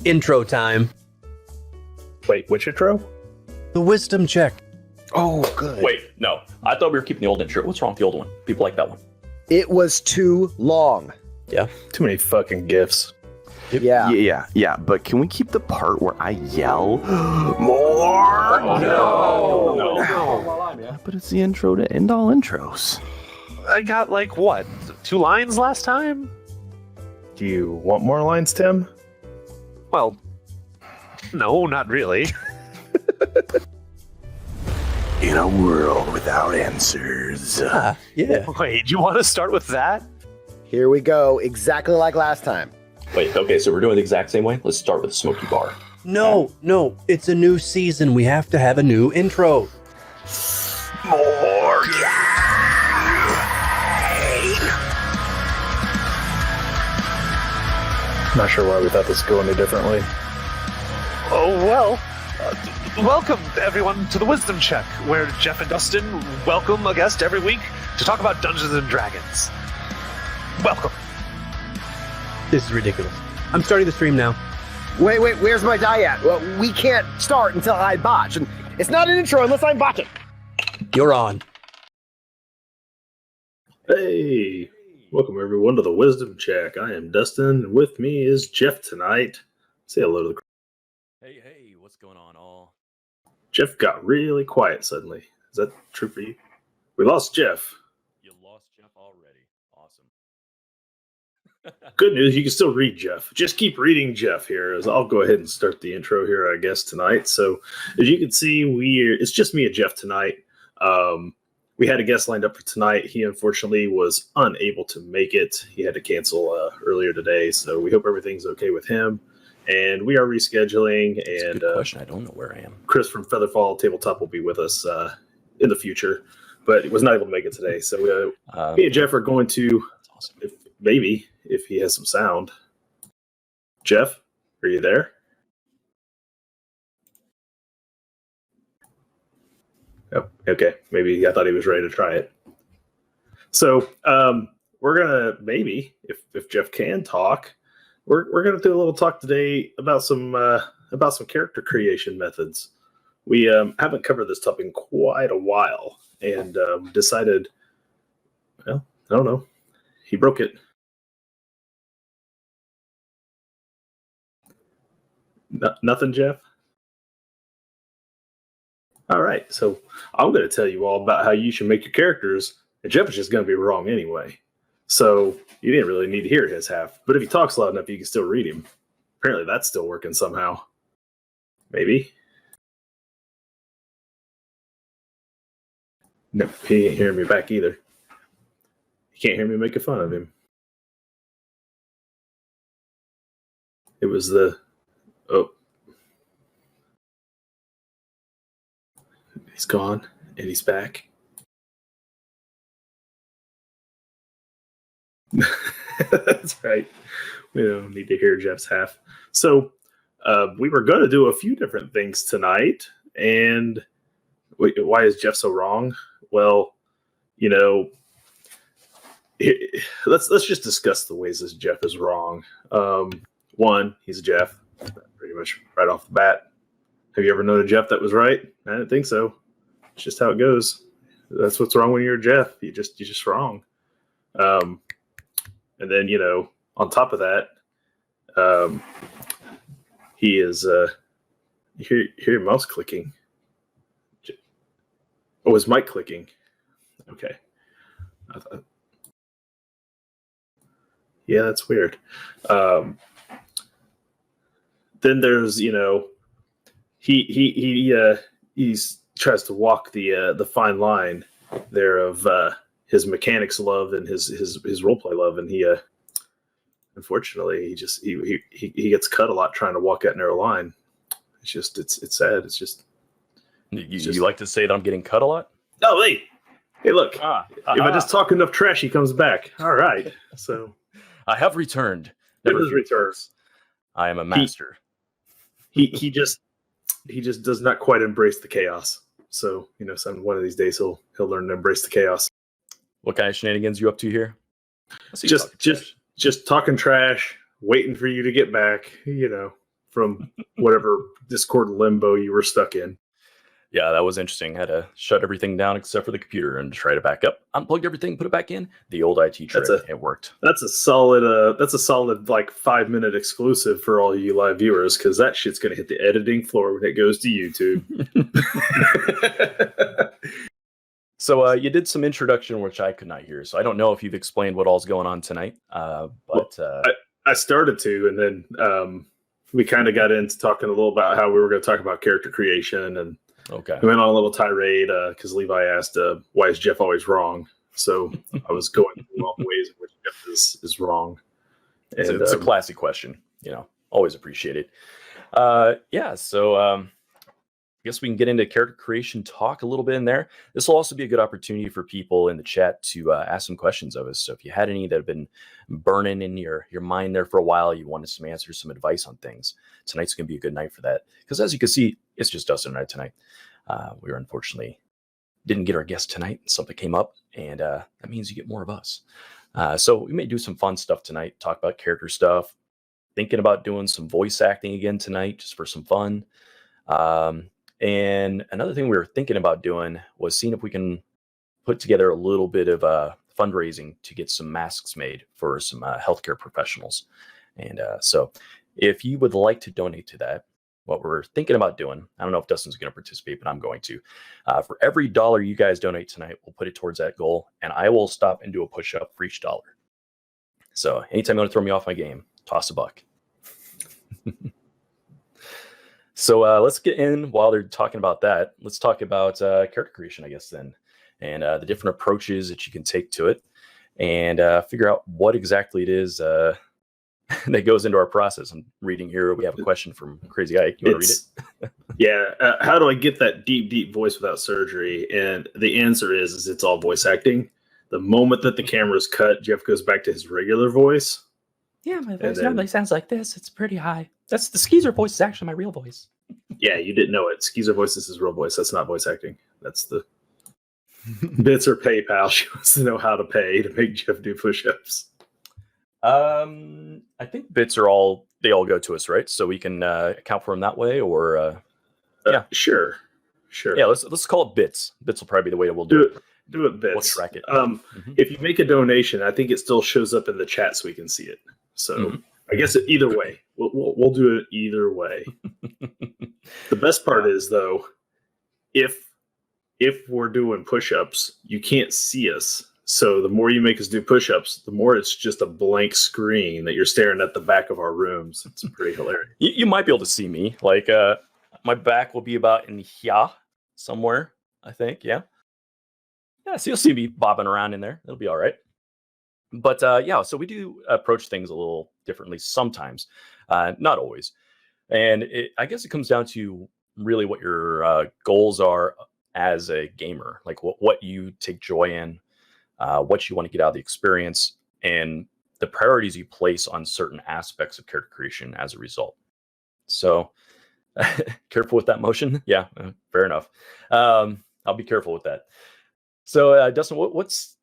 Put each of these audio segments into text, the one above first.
Intro time. Wait, which intro? The wisdom check. Oh, good. Wait, no. I thought we were keeping the old intro. What's wrong with the old one? People like that one. It was too long. Yeah. Too many fucking gifs. Yeah. Yeah, but can we keep the part where I yell, more? No. But it's the intro to end all intros. I got, like, what? 2 lines last time? Do you want more lines, Tim? Well, no, not really. In a world without answers. Yeah. Wait, you want to start with that? Here we go. Exactly like last time. Wait, okay, so we're doing it the exact same way? Let's start with the Smoky Bar. No. It's a new season. We have to have a new intro. More. Not sure why we thought this would go any differently. Oh, well. Welcome, everyone, to the Wisdom Check, where Jeff and Dustin welcome a guest every week to talk about Dungeons and Dragons. Welcome. This is ridiculous. I'm starting the stream now. Wait, where's my die at? Well, we can't start until I botch, and it's not an intro unless I'm botching. You're on. Hey, welcome everyone to the Wisdom Check. I am Dustin, and with me is Jeff tonight. Say hello to the crowd. Hey, what's going on, all? Jeff got really quiet suddenly. Is that true for you? We lost Jeff. You lost Jeff already. Awesome. Good news, you can still read Jeff. Just keep reading Jeff here, as I'll go ahead and start the intro here, I guess, tonight. So, as you can see, it's just me and Jeff tonight. We had a guest lined up for tonight. He unfortunately was unable to make it. He had to cancel earlier today, so we hope everything's okay with him. And we are rescheduling. That's and a good question. I don't know where I am. Chris from Featherfall Tabletop will be with us in the future, but he was not able to make it today. So me and Jeff are going to, That's awesome. if he has some sound. Jeff, are you there? Oh, okay. Maybe I thought he was ready to try it. So we're gonna maybe, if Jeff can talk, we're gonna do a little talk today about some character creation methods. We haven't covered this topic in quite a while, and decided, well, I don't know. He broke it. Nothing, Jeff? All right, so I'm going to tell you all about how you should make your characters, and Jeff is just going to be wrong anyway. So you didn't really need to hear his half. But if he talks loud enough, you can still read him. Apparently that's still working somehow. Maybe. No, he ain't hearing me back either. He can't hear me making fun of him. It was the... Oh. He's gone, and he's back. That's right. We don't need to hear Jeff's half. So we were going to do a few different things tonight, and why is Jeff so wrong? Well, let's just discuss the ways this Jeff is wrong. One, he's a Jeff, pretty much right off the bat. Have you ever known a Jeff that was right? I didn't think so. It's just how it goes. That's what's wrong when you're a Jeff. You're just wrong. And then, on top of that, he is, you hear mouse clicking. Oh, his mic clicking. Okay. Yeah, that's weird. Then there's, he tries to walk the fine line there of his mechanics love and his roleplay love, and he unfortunately he gets cut a lot trying to walk that narrow line. It's sad. It's just You like to say that I'm getting cut a lot? oh hey look, if I just talk enough trash, he comes back. All right, so I have returned. it was returns. I am a master. He just does not quite embrace the chaos. So one of these days he'll learn to embrace the chaos. What kind of shenanigans you up to here? Just talking trash, waiting for you to get back. from whatever Discord limbo you were stuck in. Yeah, that was interesting. Had to shut everything down except for the computer and try to back up. Unplugged everything, put it back in. The old IT trick. It worked. That's a solid like 5-minute exclusive for all you live viewers, because that shit's gonna hit the editing floor when it goes to YouTube. So you did some introduction, which I could not hear. So I don't know if you've explained what all's going on tonight. But I started to, and then we kind of got into talking a little about how we were going to talk about character creation, and we went on a little tirade because Levi asked, "Why is Jeff always wrong?" So I was going through all the ways in which Jeff is wrong. And, it's a classy question, always appreciate it. So I guess we can get into character creation talk a little bit in there. This will also be a good opportunity for people in the chat to ask some questions of us. So if you had any that have been burning in your mind there for a while, you wanted some answers, some advice on things, tonight's going to be a good night for that. Because as you can see, it's just Dustin and I tonight. We were unfortunately didn't get our guest tonight. Something came up, and that means you get more of us. So we may do some fun stuff tonight, talk about character stuff, thinking about doing some voice acting again tonight just for some fun. And another thing we were thinking about doing was seeing if we can put together a little bit of fundraising to get some masks made for some healthcare professionals. And so if you would like to donate to that, what we're thinking about doing, I don't know if Dustin's going to participate, but I'm going to. For every $1 you guys donate tonight, we'll put it towards that goal, and I will stop and do a push-up for each $1. So anytime you want to throw me off my game, toss a buck. So let's get in while they're talking about that. Let's talk about character creation, I guess, then, and the different approaches that you can take to it, and figure out what exactly it is that goes into our process. I'm reading here. We have a question from Crazy Ike. You want to read it? Yeah. How do I get that deep voice without surgery? And the answer is it's all voice acting. The moment that the camera's cut, Jeff goes back to his regular voice. Yeah, my voice normally sounds like this. It's pretty high. That's the Skeezer voice is actually my real voice. Yeah, you didn't know it. Skeezer voice is his real voice. That's not voice acting. That's the bits or PayPal. She wants to know how to pay to make Jeff do push-ups. I think bits they all go to us, right? So we can account for them that way, or yeah, sure. Yeah, let's call it bits. Bits will probably be the way we'll do it. Do it bits. We'll track it. If you make a donation, I think it still shows up in the chat so we can see it. So I guess either way, we'll do it either way. The best part is, though, if we're doing push-ups, you can't see us. So the more you make us do push-ups, the more it's just a blank screen that you're staring at the back of our rooms. It's pretty hilarious. You might be able to see me. Like my back will be about in here somewhere, I think. Yeah. So you'll see me bobbing around in there. It'll be all right. But so we do approach things a little differently sometimes, not always. And I guess it comes down to really what your goals are as a gamer, like what you take joy in, what you want to get out of the experience, and the priorities you place on certain aspects of character creation as a result. So careful with that motion. Yeah, fair enough. I'll be careful with that. So Dustin, what's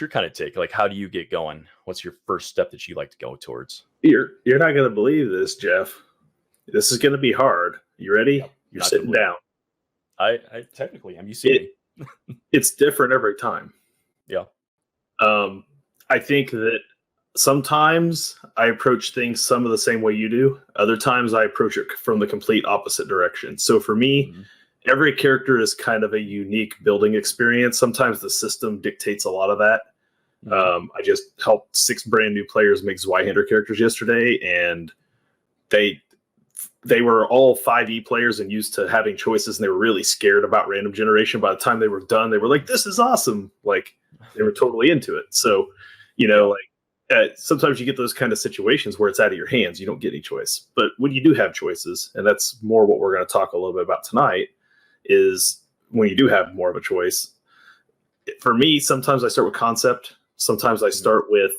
your kind of take? Like, how do you get going? What's your first step that you like to go towards? You're not going to believe this, Jeff. This is going to be hard. You ready? You're sitting down. I technically am. You see me. It's different every time. Yeah. I think that sometimes I approach things some of the same way you do. Other times I approach it from the complete opposite direction. So for me, every character is kind of a unique building experience. Sometimes the system dictates a lot of that. I just helped 6 brand new players make Zweihander characters yesterday, and they were all 5e players and used to having choices, and they were really scared about random generation. By the time they were done, they were like, this is awesome. Like, they were totally into it. So, sometimes you get those kind of situations where it's out of your hands. You don't get any choice. But when you do have choices, and that's more what we're going to talk a little bit about tonight, is when you do have more of a choice. For me, sometimes I start with concept. Sometimes I start with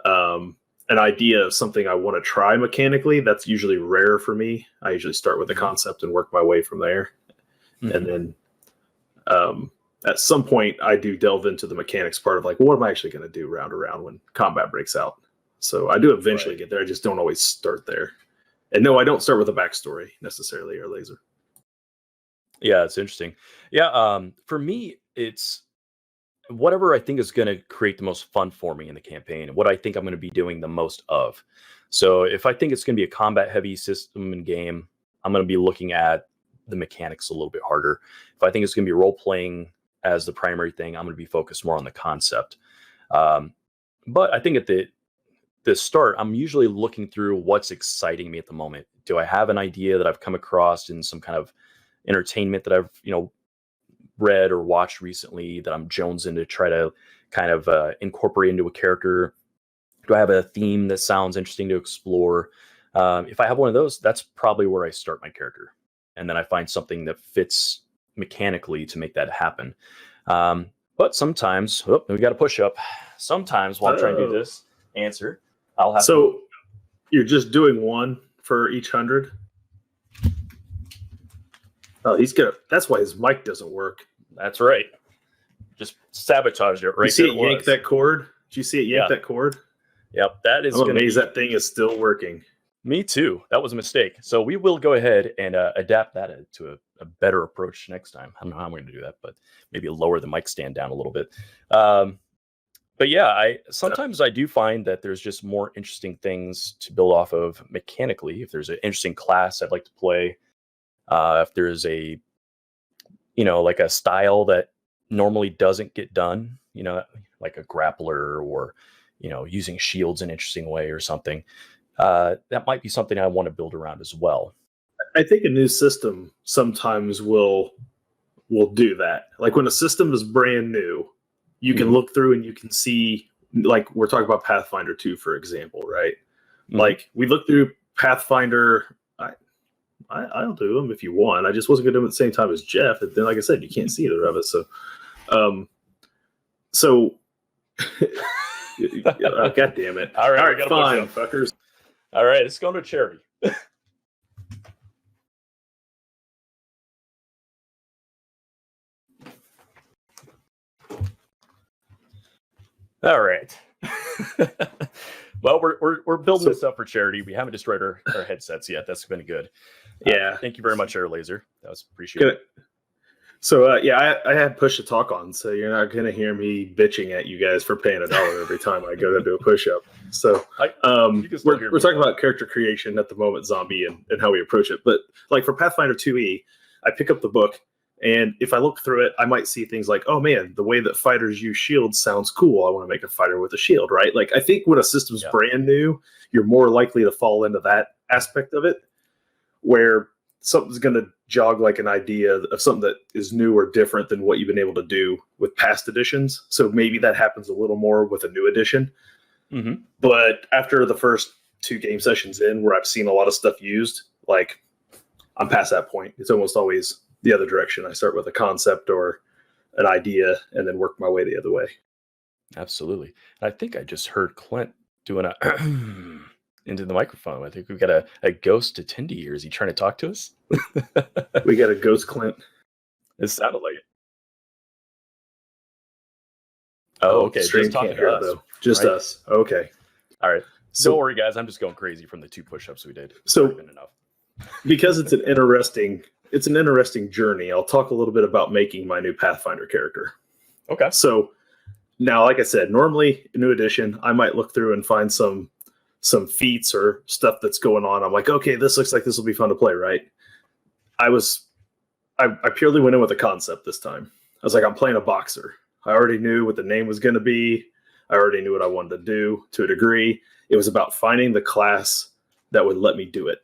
an idea of something I want to try mechanically. That's usually rare for me. I usually start with a concept and work my way from there. And then at some point, I do delve into the mechanics part of like, what am I actually going to do round around when combat breaks out? So I do eventually get there. I just don't always start there. And no, I don't start with a backstory necessarily, or laser. Yeah, it's interesting. Yeah, for me, it's whatever I think is going to create the most fun for me in the campaign, and what I think I'm going to be doing the most of. So if I think it's going to be a combat heavy system and game, I'm going to be looking at the mechanics a little bit harder. If I think it's going to be role playing as the primary thing, I'm going to be focused more on the concept. But I think at the start, I'm usually looking through what's exciting me at the moment. Do I have an idea that I've come across in some kind of entertainment that I've, read or watched recently that I'm jonesing to try to kind of incorporate into a character? Do I have a theme that sounds interesting to explore? If I have one of those, that's probably where I start my character. And then I find something that fits mechanically to make that happen. But sometimes, we got a push up. Sometimes while I'm trying to do this answer, I'll have So you're just doing one for each 100? Oh, that's why his mic doesn't work. That's right. Just sabotaged it right. You see it yank that cord? Did you see it yank that cord? Yep, that is. I'm amazed that thing is still working. Me too. That was a mistake. So we will go ahead and adapt that to a better approach next time. I don't know how I'm going to do that, but maybe lower the mic stand down a little bit. But yeah, I do find that there's just more interesting things to build off of mechanically. If there's an interesting class I'd like to play, if there's a, like a style that normally doesn't get done, like a grappler or, using shields in an interesting way or something, that might be something I want to build around as well. I think a new system sometimes will do that. Like when a system is brand new, you can look through and you can see, like we're talking about Pathfinder 2, for example, right? Like we looked through Pathfinder. I'll do them if you want. I just wasn't going to do them at the same time as Jeff. And then, like I said, you can't see either of us. So, God damn it. All right, fine, fuckers. All right, it's going to charity. All right. Well, we're building this up for charity. We haven't destroyed our headsets yet. That's been good. Yeah. Thank you very much, Air Laser. That was appreciated. So I had push to talk on, so you're not gonna hear me bitching at you guys for paying $1 every time I go to do a push up. So we're talking about character creation at the moment, zombie, and how we approach it. But like for Pathfinder 2e, I pick up the book, and if I look through it, I might see things like, oh man, the way that fighters use shields sounds cool. I want to make a fighter with a shield, right? Like I think when a system's brand new, you're more likely to fall into that aspect of it, where something's going to jog like an idea of something that is new or different than what you've been able to do with past editions. So maybe that happens a little more with a new edition. Mm-hmm. But after the first 2 game sessions in where I've seen a lot of stuff used, like I'm past that point. It's almost always the other direction. I start with a concept or an idea and then work my way the other way. Absolutely. I think I just heard Clint doing a into the microphone. I think we've got a ghost attendee here. Is he trying to talk to us? We got a ghost Clint. It sounded like it. Oh, okay. Just talking to us. Though. Just right? Us. Okay. All right. So, don't worry, guys. I'm just going crazy from the 2 push-ups we did. So enough. Because it's an interesting journey, I'll talk a little bit about making my new Pathfinder character. Okay. So now, like I said, normally a new edition, I might look through and find some feats or stuff that's going on. I'm like, okay, this looks like this will be fun to play, right? I purely went in with a concept this time. I was like, I'm playing a boxer. I already knew what the name was going to be. I already knew what I wanted to do to a degree. It was about finding the class that would let me do it.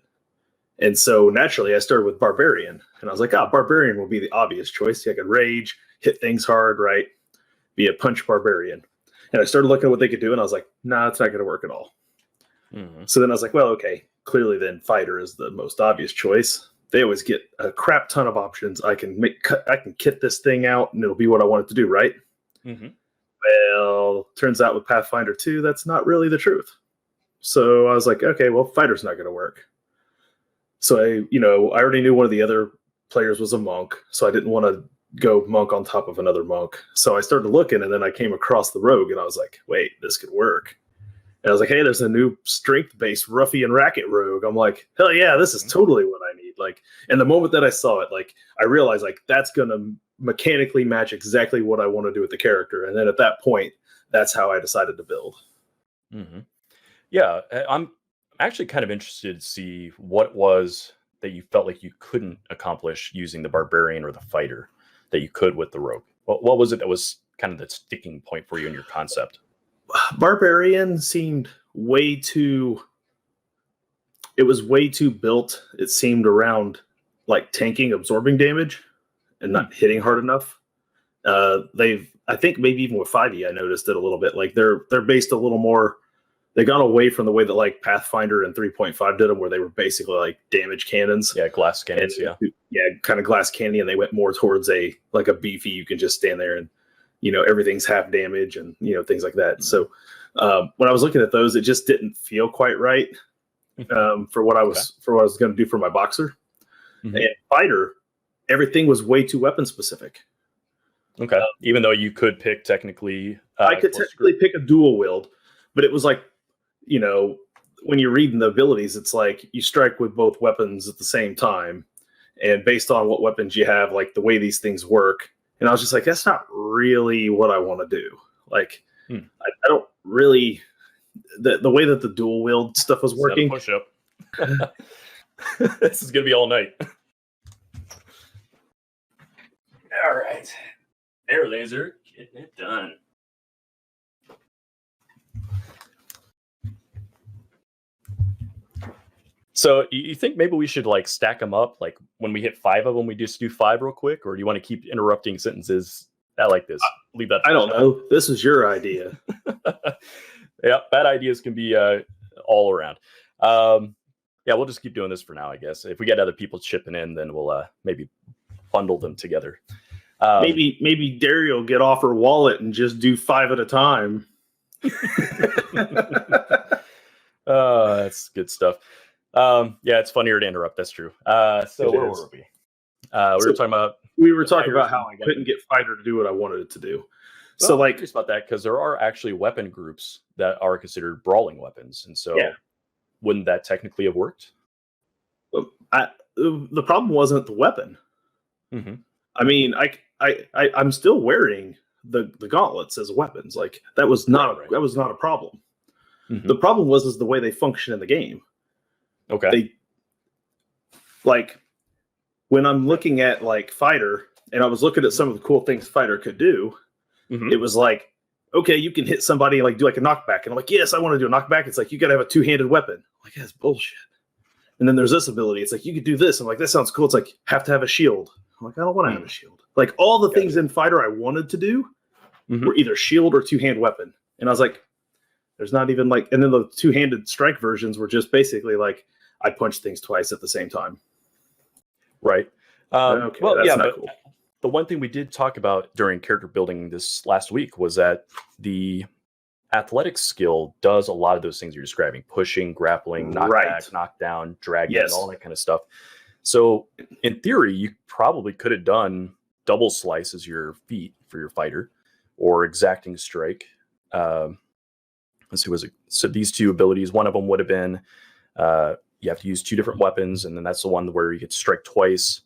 And so naturally I started with Barbarian, and I was like, Barbarian will be the obvious choice. I could rage, hit things hard, right? Be a punch Barbarian. And I started looking at what they could do, and I was like, nah, it's not going to work at all. Mm-hmm. So then I was like, well, okay, clearly then fighter is the most obvious choice. They always get a crap ton of options. I can kit this thing out and it'll be what I want it to do, right? Mm-hmm. Well, turns out with Pathfinder 2, that's not really the truth. So I was like, okay, well, fighter's not going to work. So I already knew one of the other players was a monk, so I didn't want to go monk on top of another monk. So I started looking, and then I came across the rogue, and I was like, wait, this could work. And I was like, hey, there's a new strength-based ruffian racket rogue. I'm like, hell yeah, this is totally what I need. Like, and the moment that I saw it, like, I realized like that's gonna mechanically match exactly what I want to do with the character. And then at that point, that's how I decided to build. Mm-hmm. Yeah, I'm actually kind of interested to see what it was that you felt like you couldn't accomplish using the barbarian or the fighter that you could with the rogue. What was it that was kind of the sticking point for you in your concept? Barbarian seemed way too. It was way too built. It seemed around like tanking, absorbing damage, and not hitting hard enough. I think maybe even with 5e, I noticed it a little bit. Like they're based a little more. They got away from the way that like Pathfinder and 3.5 did them, where they were basically like damage cannons. Yeah, glass cannons. Yeah, kind of glass cannon. And they went more towards a beefy. You can just stand there and everything's half damage and things like that. So when I was looking at those, it just didn't feel quite right for what I was going to do for my boxer. Mm-hmm. And fighter, everything was way too weapon specific. Okay, even though you could pick technically, I could technically pick a dual wield, but it was like. When you're reading the abilities, it's like you strike with both weapons at the same time. And based on what weapons you have, like the way these things work. And I was just like, that's not really what I want to do. Like, I don't really, the way that the dual wield stuff was working. Push up. This is going to be all night. All right. Air laser, getting it done. So you think maybe we should like stack them up? Like when we hit 5 of them, we just do 5 real quick? Or do you want to keep interrupting sentences? I like this. Leave that. I don't know. This is your idea. Yeah, bad ideas can be all around. Yeah, we'll just keep doing this for now, I guess. If we get other people chipping in, then we'll maybe bundle them together. Maybe Dario will get off her wallet and just do 5 at a time. That's good stuff. Yeah, it's funnier to interrupt. That's true. So where were we? We were talking about how I couldn't get fighter to do what I wanted it to do. Well, so like, curious about that because there are actually weapon groups that are considered brawling weapons, and so wouldn't that technically have worked? The problem wasn't the weapon. Mm-hmm. I mean, I'm still wearing the gauntlets as weapons. Like that was not a problem. Mm-hmm. The problem was the way they function in the game. Okay. Like when I'm looking at like fighter and I was looking at some of the cool things fighter could do, it was like, okay, you can hit somebody and like do like a knockback. And I'm like, yes, I want to do a knockback. It's like, you got to have a 2-handed weapon. I'm like, that's bullshit. And then there's this ability. It's like, you could do this. I'm like, that sounds cool. It's like, have to have a shield. I'm like, I don't want to have a shield. Like all the things in fighter I wanted to do were either shield or 2-hand weapon. And I was like, there's not even like, and then the 2-handed strike versions were just basically like, I punch things twice at the same time. Right. Okay, well, that's yeah, not but cool. The one thing we did talk about during character building this last week was that the athletics skill does a lot of those things you're describing: pushing, grappling, knockback, knockdown, dragging, all that kind of stuff. So in theory, you probably could have done double slice as your feat for your fighter, or exacting strike. Let's see, was it? So these two abilities, one of them would have been you have to use 2 different weapons, and then that's the one where you get to strike twice,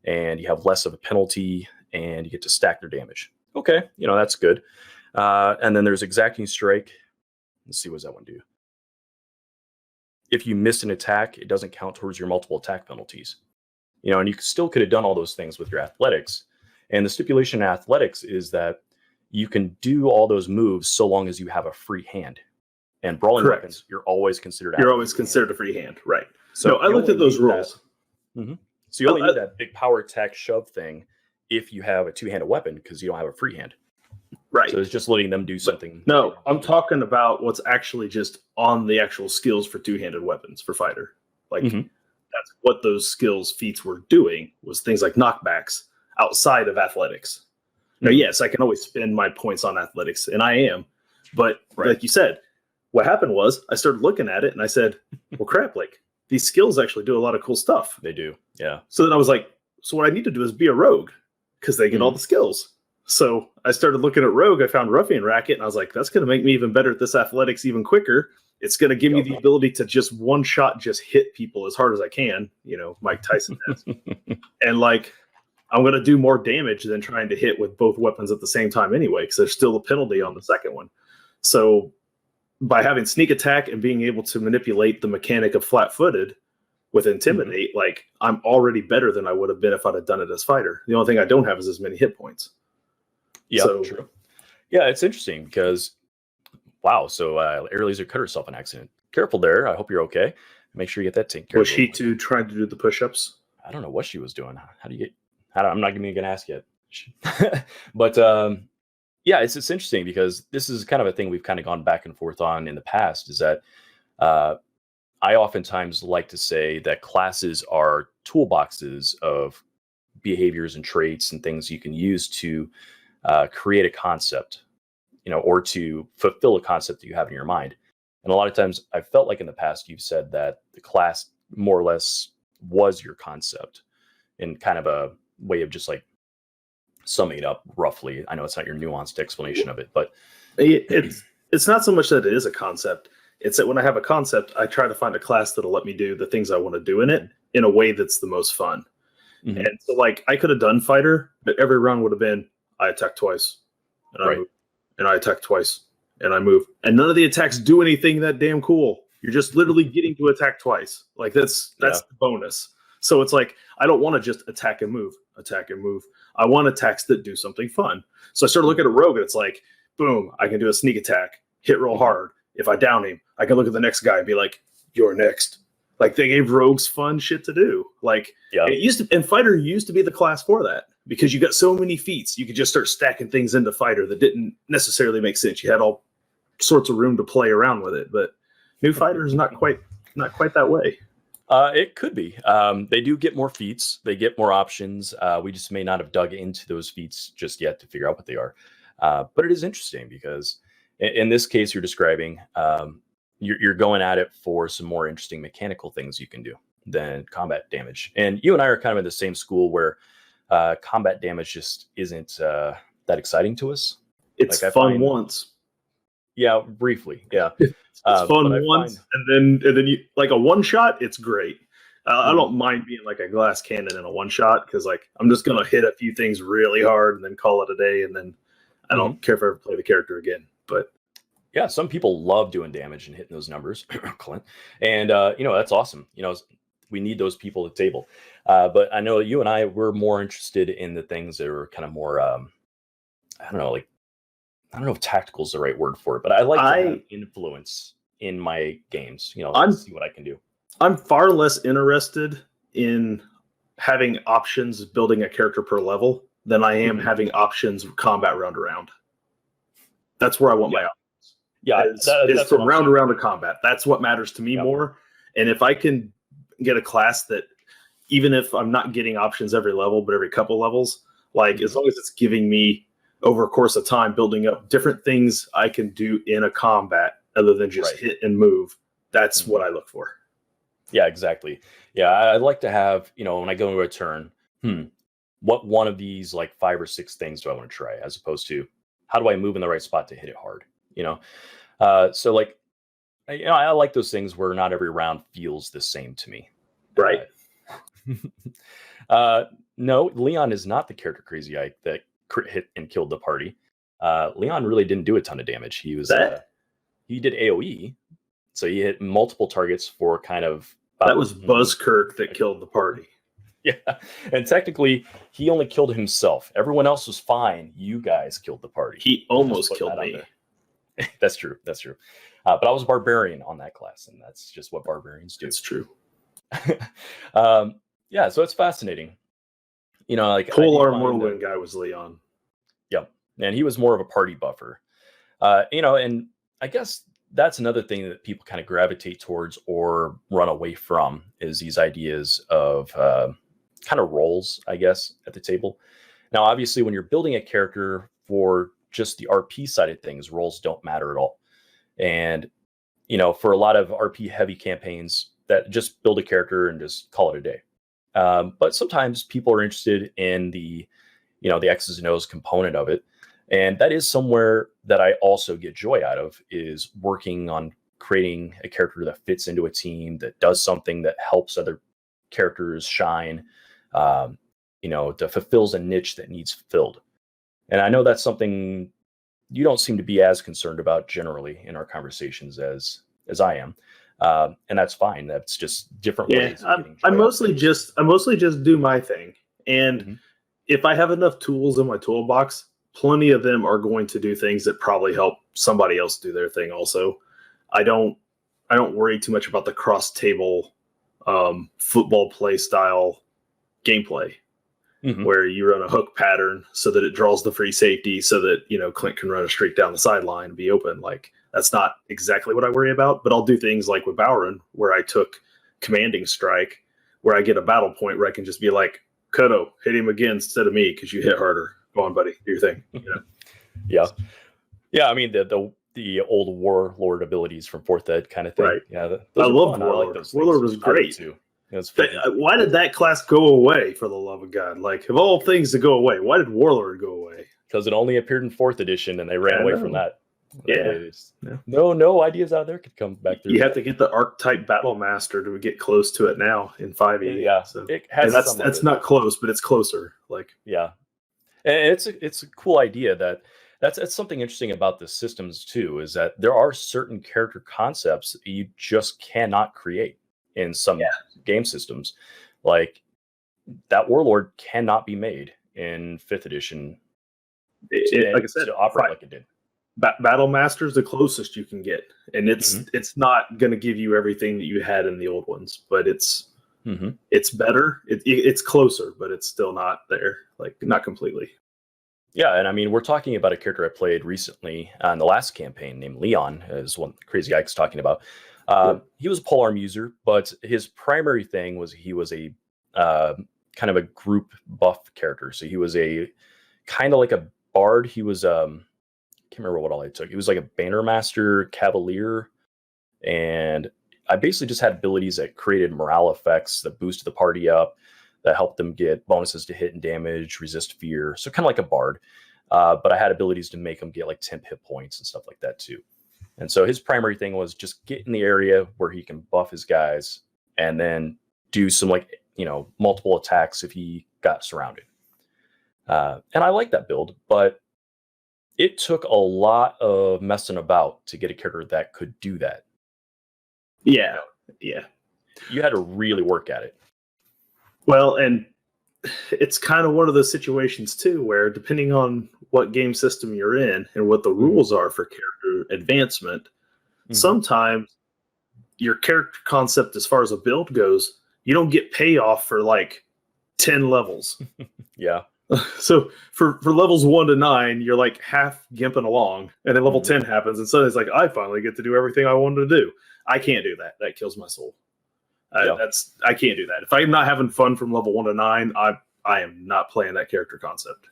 and you have less of a penalty, and you get to stack their damage. Okay, that's good. And then there's exacting strike. Let's see, what does that one do? If you miss an attack, it doesn't count towards your multiple attack penalties. And you still could have done all those things with your athletics. And the stipulation in athletics is that you can do all those moves so long as you have a free hand. And brawling weapons, you're always considered. You're always considered a free hand, right? So I looked at those rules. So you only need that big power attack shove thing if you have a 2-handed weapon because you don't have a free hand. Right. So it's just letting them do something. But no, I'm talking about what's actually just on the actual skills for 2-handed weapons for fighter. Like that's what those skills feats were doing, was things like knockbacks outside of athletics. Now, yes, I can always spend my points on athletics, and I am. But like you said, what happened was I started looking at it and I said, well, crap, like these skills actually do a lot of cool stuff. They do. Yeah. So then I was like, so what I need to do is be a rogue because they get all the skills. So I started looking at Rogue. I found Ruffian Racket, and I was like, that's going to make me even better at this athletics even quicker. It's going to give me the ability to just one shot, just hit people as hard as I can. Mike Tyson has. And like, I'm going to do more damage than trying to hit with both weapons at the same time anyway, because there's still a penalty on the second one. So by having sneak attack and being able to manipulate the mechanic of flat-footed with intimidate, like I'm already better than I would have been if I'd have done it as fighter. The only thing I don't have is as many hit points. Yeah, true. Yeah, it's interesting because, wow, so Air Laser cut herself an accident. Careful there. I hope you're okay. Make sure you get that taken care of. Was she too trying to do the push-ups? I don't know what she was doing. How do you get... I'm not even going to ask yet. But yeah, it's interesting because this is kind of a thing we've kind of gone back and forth on in the past, is that I oftentimes like to say that classes are toolboxes of behaviors and traits and things you can use to create a concept, or to fulfill a concept that you have in your mind. And a lot of times I felt like in the past, you've said that the class more or less was your concept in kind of a way of just like summing it up roughly. I know it's not your nuanced explanation of it, but it's not so much that it is a concept. It's that when I have a concept, I try to find a class that'll let me do the things I want to do in it in a way that's the most fun. Mm-hmm. And so like I could have done fighter, but every round would have been I attack twice and I move, and I attack twice and I move. And none of the attacks do anything that damn cool. You're just literally getting to attack twice. Like that's the bonus. So it's like, I don't want to just attack and move. I want attacks that do something fun. So I started looking at Rogue, and it's like, boom, I can do a sneak attack, hit real hard. If I down him, I can look at the next guy and be like, you're next. Like they gave rogues fun shit to do. Like it used to, and fighter used to be the class for that because you got so many feats. You could just start stacking things into fighter that didn't necessarily make sense. You had all sorts of room to play around with it, but new fighter is not quite that way. It could be. They do get more feats. They get more options. We just may not have dug into those feats just yet to figure out what they are. But it is interesting because in this case you're describing, you're going at it for some more interesting mechanical things you can do than combat damage. And you and I are kind of in the same school where combat damage just isn't that exciting to us. It's like fun once. Yeah, briefly. Yeah. It's fun once, and then you like a one shot. It's great. I don't mind being like a glass cannon in a one shot because like I'm just gonna hit a few things really hard and then call it a day, and then I don't care if I ever play the character again. But yeah, some people love doing damage and hitting those numbers, Clint, and that's awesome. We need those people at the table. But I know you and I we're more interested in the things that are kind of more I don't know if tactical is the right word for it, but I like to have influence in my games. See what I can do. I'm far less interested in having options building a character per level than I am having options combat round to round. That's where I want my options. Yeah, it's from round to round to combat. That's what matters to me more. And if I can get a class that, even if I'm not getting options every level, but every couple levels, like as long as it's giving me over a course of time, building up different things I can do in a combat other than just hit and move. That's what I look for. Yeah, exactly. Yeah, I'd like to have, when I go into a turn, what one of these like 5 or 6 things do I want to try, as opposed to how do I move in the right spot to hit it hard? So like, I like those things where not every round feels the same to me. Right. No, Leon is not the character crazy eye that hit and killed the party. Leon really didn't do a ton of damage. He was he did AoE, so he hit multiple targets for kind of that was Buzzkirk that killed the party. Yeah, and technically he only killed himself. Everyone else was fine. You guys killed the party. He almost killed me. That's true. But I was a barbarian on that class, and that's just what barbarians do. It's true. Yeah, so it's fascinating. Like Pole Arm Whirlwind guy was Leon. Yep, and he was more of a party buffer. And I guess that's another thing that people kind of gravitate towards or run away from is these ideas of kind of roles, I guess, at the table. Now, obviously, when you're building a character for just the RP side of things, roles don't matter at all. And, for a lot of RP heavy campaigns that just build a character and just call it a day. But sometimes people are interested in the the X's and O's component of it. And that is somewhere that I also get joy out of, is working on creating a character that fits into a team, that does something that helps other characters shine, that fulfills a niche that needs filled. And I know that's something you don't seem to be as concerned about generally in our conversations as I am. And that's fine. That's just different ways. I mostly just do my thing. And if I have enough tools in my toolbox, plenty of them are going to do things that probably help somebody else do their thing also. I don't worry too much about the cross table football play style gameplay, where you run a hook pattern so that it draws the free safety so that, Clint can run a streak down the sideline and be open. Like, that's not exactly what I worry about, but I'll do things like with Bowron, where I took commanding strike, where I get a battle point where I can just be like, Kodo, hit him again instead of me because you hit harder. Go on, buddy, do your thing. Yeah. I mean, the old warlord abilities from 4th Ed kind of thing. Right. Yeah, I love warlord. Warlord. I like those Warlord things. was great too. Why did that class go away, for the love of God? Like, of all things to go away, why did Warlord go away? Because it only appeared in 4th edition, and they ran away from that. Yeah. No ideas out there could come back through. You have to get the archetype battle master to get close to it now in 5e. Yeah, so. it has. And that's not close, but it's closer. Like, yeah, and it's a cool idea that's something interesting about the systems too, is that there are certain character concepts that you just cannot create in some game systems. Like, that warlord cannot be made in 5th edition. Like I said, to operate like it did. Battle Master's the closest you can get, and it's not going to give you everything that you had in the old ones, but it's better. It's closer, but it's still not there, like, not completely. Yeah, and I mean, we're talking about a character I played recently on the last campaign named Leon, is one Crazy Ike's talking about. He was a polearm user, but his primary thing was he was a kind of a group buff character. So he was a kind of like a bard. He was can't remember what all I took. He was like a Bannermaster Cavalier, and I basically just had abilities that created morale effects that boosted the party up, that helped them get bonuses to hit and damage, resist fear. So kind of like a bard, but I had abilities to make them get like temp hit points and stuff like that too. And so his primary thing was just get in the area where he can buff his guys, and then do some multiple attacks if he got surrounded. And I like that build, but it took a lot of messing about to get a character that could do that. Yeah. You had to really work at it. Well, and it's kind of one of those situations too, where depending on what game system you're in and what the rules are for character advancement, sometimes your character concept as far as a build goes, you don't get payoff for like 10 levels. Yeah. So for levels 1 to 9, you're like half gimping along, and then level 10 happens, and suddenly it's like, I finally get to do everything I wanted to do. I can't do that. That kills my soul. I can't do that. If I'm not having fun from level 1 to 9, I am not playing that character concept.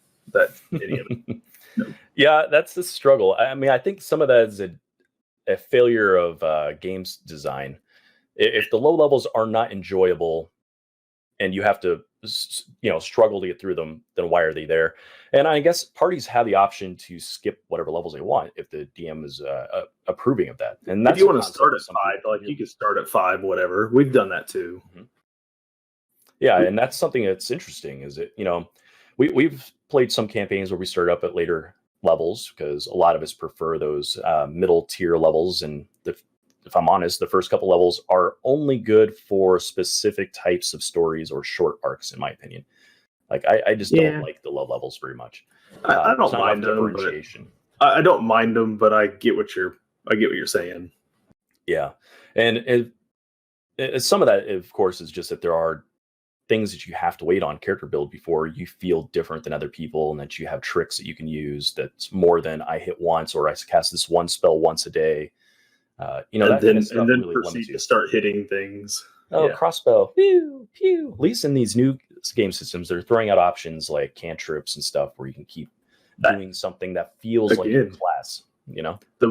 Any of it. No. Yeah, that's the struggle. I mean, I think some of that is a failure of games design. If the low levels are not enjoyable, and you have to struggle to get through them, then why are they there? And I guess parties have the option to skip whatever levels they want if the DM is approving of that. And that's if you want to start at 5, like, you can start at 5, whatever. We've done that too. Yeah, and that's something that's interesting. Is it we've played some campaigns where we start up at later levels because a lot of us prefer those middle tier levels, and if I'm honest, the first couple levels are only good for specific types of stories or short arcs, in my opinion. Like, I just don't like the low levels very much. I don't mind them. I don't mind them, but I get what you're saying. Yeah, and some of that, of course, is just that there are things that you have to wait on character build before you feel different than other people, and that you have tricks that you can use that's more than I hit once or I cast this one spell once a day. And then really proceed to start hitting things. Crossbow, pew pew. At least in these new game systems, they're throwing out options like cantrips and stuff where you can keep doing something that feels like your class. The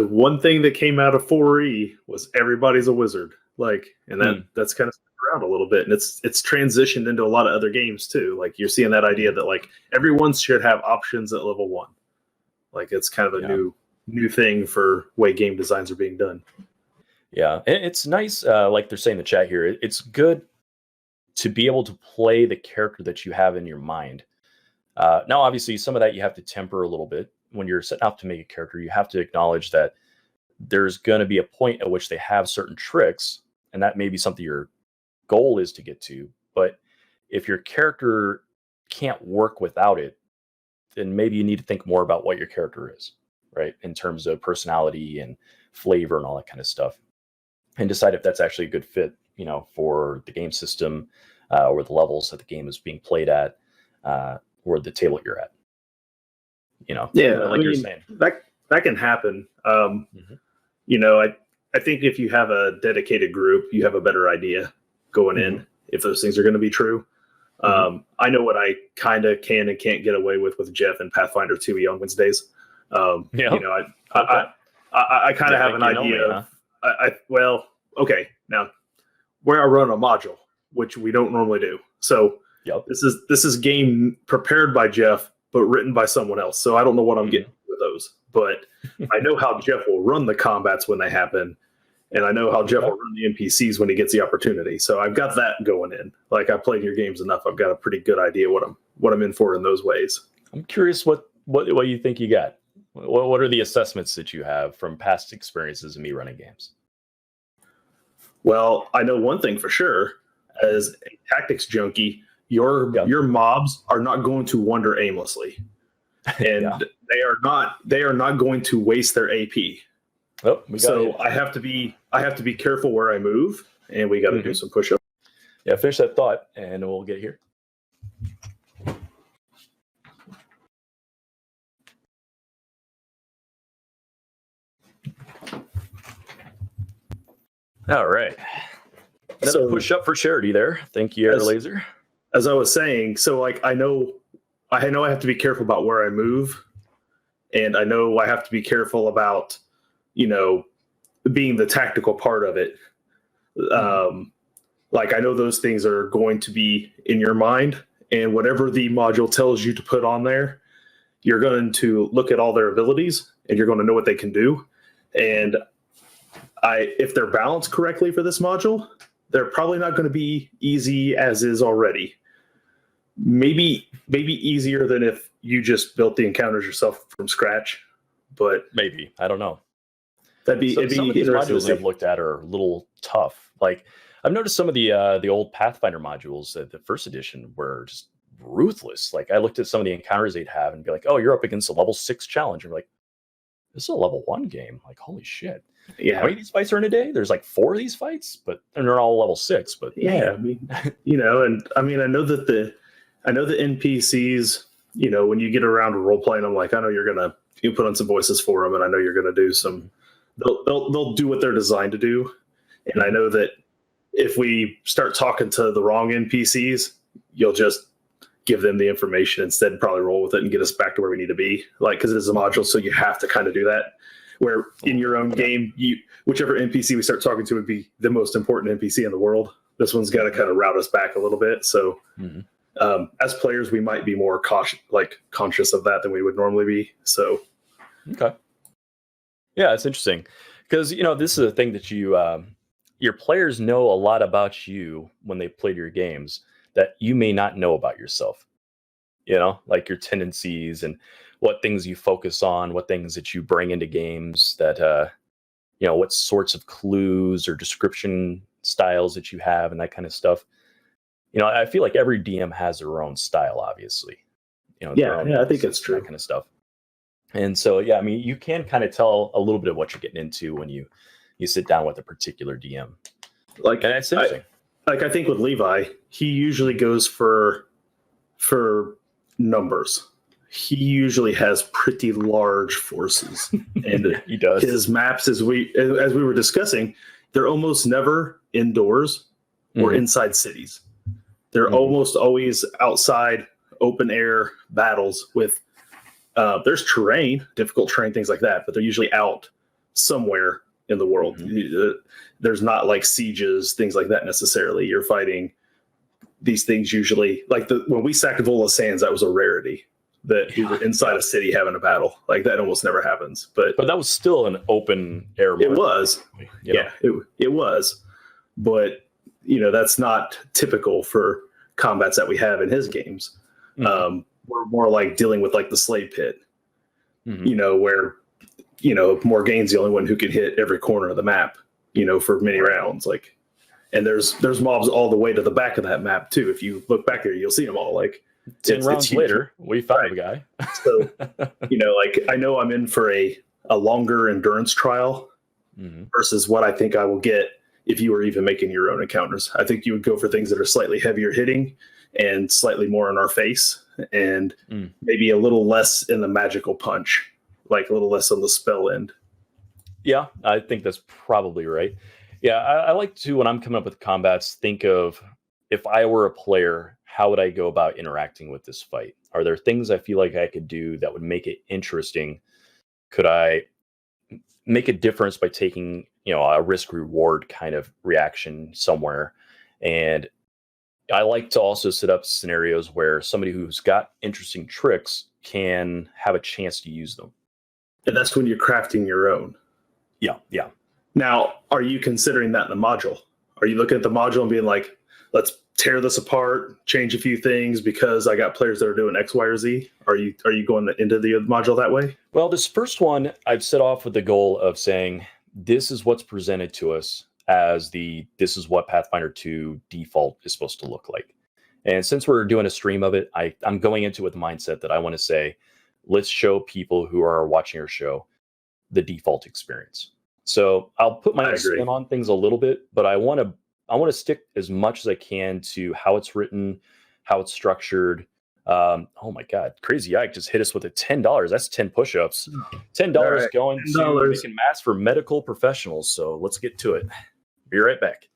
one thing that came out of 4E was everybody's a wizard. Like, and that's kind of around a little bit, and it's transitioned into a lot of other games too. Like you're seeing that idea that like everyone should have options at level 1. Like it's kind of a new thing for way game designs are being done. Yeah, and it's nice. Like they're saying in the chat here, it's good to be able to play the character that you have in your mind. Now, obviously, some of that you have to temper a little bit. When you're setting out to make a character, you have to acknowledge that there's going to be a point at which they have certain tricks, and that may be something your goal is to get to. But if your character can't work without it, then maybe you need to think more about what your character is, right? In terms of personality and flavor and all that kind of stuff, and decide if that's actually a good fit, for the game system or the levels that the game is being played at, or the table you're at. You're saying. That can happen. I think if you have a dedicated group, you have a better idea going in if those things are going to be true. I know what I kind of can and can't get away with Jeff and Pathfinder 2E on Wednesdays. I kind of have an idea. Okay, now where I run a module, which we don't normally do. So this is game prepared by Jeff, but written by someone else. So I don't know what I'm getting with those, but I know how Jeff will run the combats when they happen. And I know how Jeff will run the NPCs when he gets the opportunity. So I've got that going in. Like I've played your games enough. I've got a pretty good idea what I'm in for in those ways. I'm curious what you think you got. What are the assessments that you have from past experiences of me running games? Well, I know one thing for sure. As a tactics junkie, your mobs are not going to wander aimlessly, and they are not going to waste their AP. I have to be careful where I move, and we got to do some push-ups. Yeah, finish that thought, and we'll get here. All right. Another push up for charity there. Thank you, Laser. As I was saying, so like I know I have to be careful about where I move, and I know I have to be careful about, being the tactical part of it. Like I know those things are going to be in your mind, and whatever the module tells you to put on there, you're going to look at all their abilities and you're going to know what they can do. And if they're balanced correctly for this module, they're probably not going to be easy as is already. Maybe easier than if you just built the encounters yourself from scratch, but maybe, I don't know. Some of these modules I've looked at are a little tough. Like I've noticed some of the old Pathfinder modules, the first edition, were just ruthless. Like I looked at some of the encounters they'd have and be like, "Oh, you're up against a level 6 challenge." And you're like, "This is a level 1 game." Like, holy shit! Yeah, how many of these fights are in a day? There's like 4 of these fights, and they're all level 6. But yeah, I know that the NPCs, when you get around to role playing, I'm like, I know you put on some voices for them, and I know you're gonna do some. They'll do what they're designed to do, and I know that if we start talking to the wrong NPCs, you'll just give them the information instead and probably roll with it and get us back to where we need to be. Like, because it is a module, so you have to kind of do that. Where in your own game, whichever NPC we start talking to would be the most important NPC in the world. This one's got to kind of route us back a little bit. So, as players, we might be more conscious of that than we would normally be. So, okay, yeah, it's interesting because this is a thing that your players know a lot about you when they played your games that you may not know about yourself. Like your tendencies and what things you focus on, what things that you bring into games, that what sorts of clues or description styles that you have and that kind of stuff. I feel like every DM has their own style, obviously. I think it's true. That kind of stuff. And so, you can kind of tell a little bit of what you're getting into when you sit down with a particular DM. And that's interesting. I think with Levi, he usually goes for numbers. He usually has pretty large forces, and he does. His maps, as we were discussing, they're almost never indoors or inside cities. They're almost always outside, open air battles with. There's terrain, difficult terrain, things like that, but they're usually out somewhere in the world. There's not like sieges, things like that necessarily. You're fighting these things usually. Like when we sacked Vola Sands, that was a rarity that we were inside a city having a battle. Like that almost never happens. But that was still an open air. It was. Yeah, it was. But, that's not typical for combats that we have in his games. Mm-hmm. We're more like dealing with like the slave pit, where, Morgane's the only one who can hit every corner of the map, for many rounds. Like, and there's mobs all the way to the back of that map too. If you look back there, you'll see them all. Like 10 rounds later, we found a guy. So, like I know I'm in for a longer endurance trial versus what I think I will get if you were even making your own encounters. I think you would go for things that are slightly heavier hitting and slightly more in our face, and maybe a little less in the magical punch, like a little less on the spell end. Yeah, I think that's probably right. Yeah, I like to, when I'm coming up with combats, think of, if I were a player, how would I go about interacting with this fight? Are there things I feel like I could do that would make it interesting? Could I make a difference by taking, a risk reward kind of reaction somewhere? And I like to also set up scenarios where somebody who's got interesting tricks can have a chance to use them. And that's when you're crafting your own. Yeah. Now, are you considering that in the module? Are you looking at the module and being like, let's tear this apart, change a few things because I got players that are doing X, Y, or Z? Are you going into the module that way? Well, this first one, I've set off with the goal of saying, this is what's presented to us as this is what Pathfinder 2 default is supposed to look like. And since we're doing a stream of it, I'm going into it with the mindset that I want to say, let's show people who are watching our show the default experience. So I'll put my spin on things a little bit, but I want to stick as much as I can to how it's written, how it's structured. Oh my God, Crazy Ike just hit us with a $10. That's 10 push-ups. $10 going to making masks for medical professionals. So let's get to it. Be right back.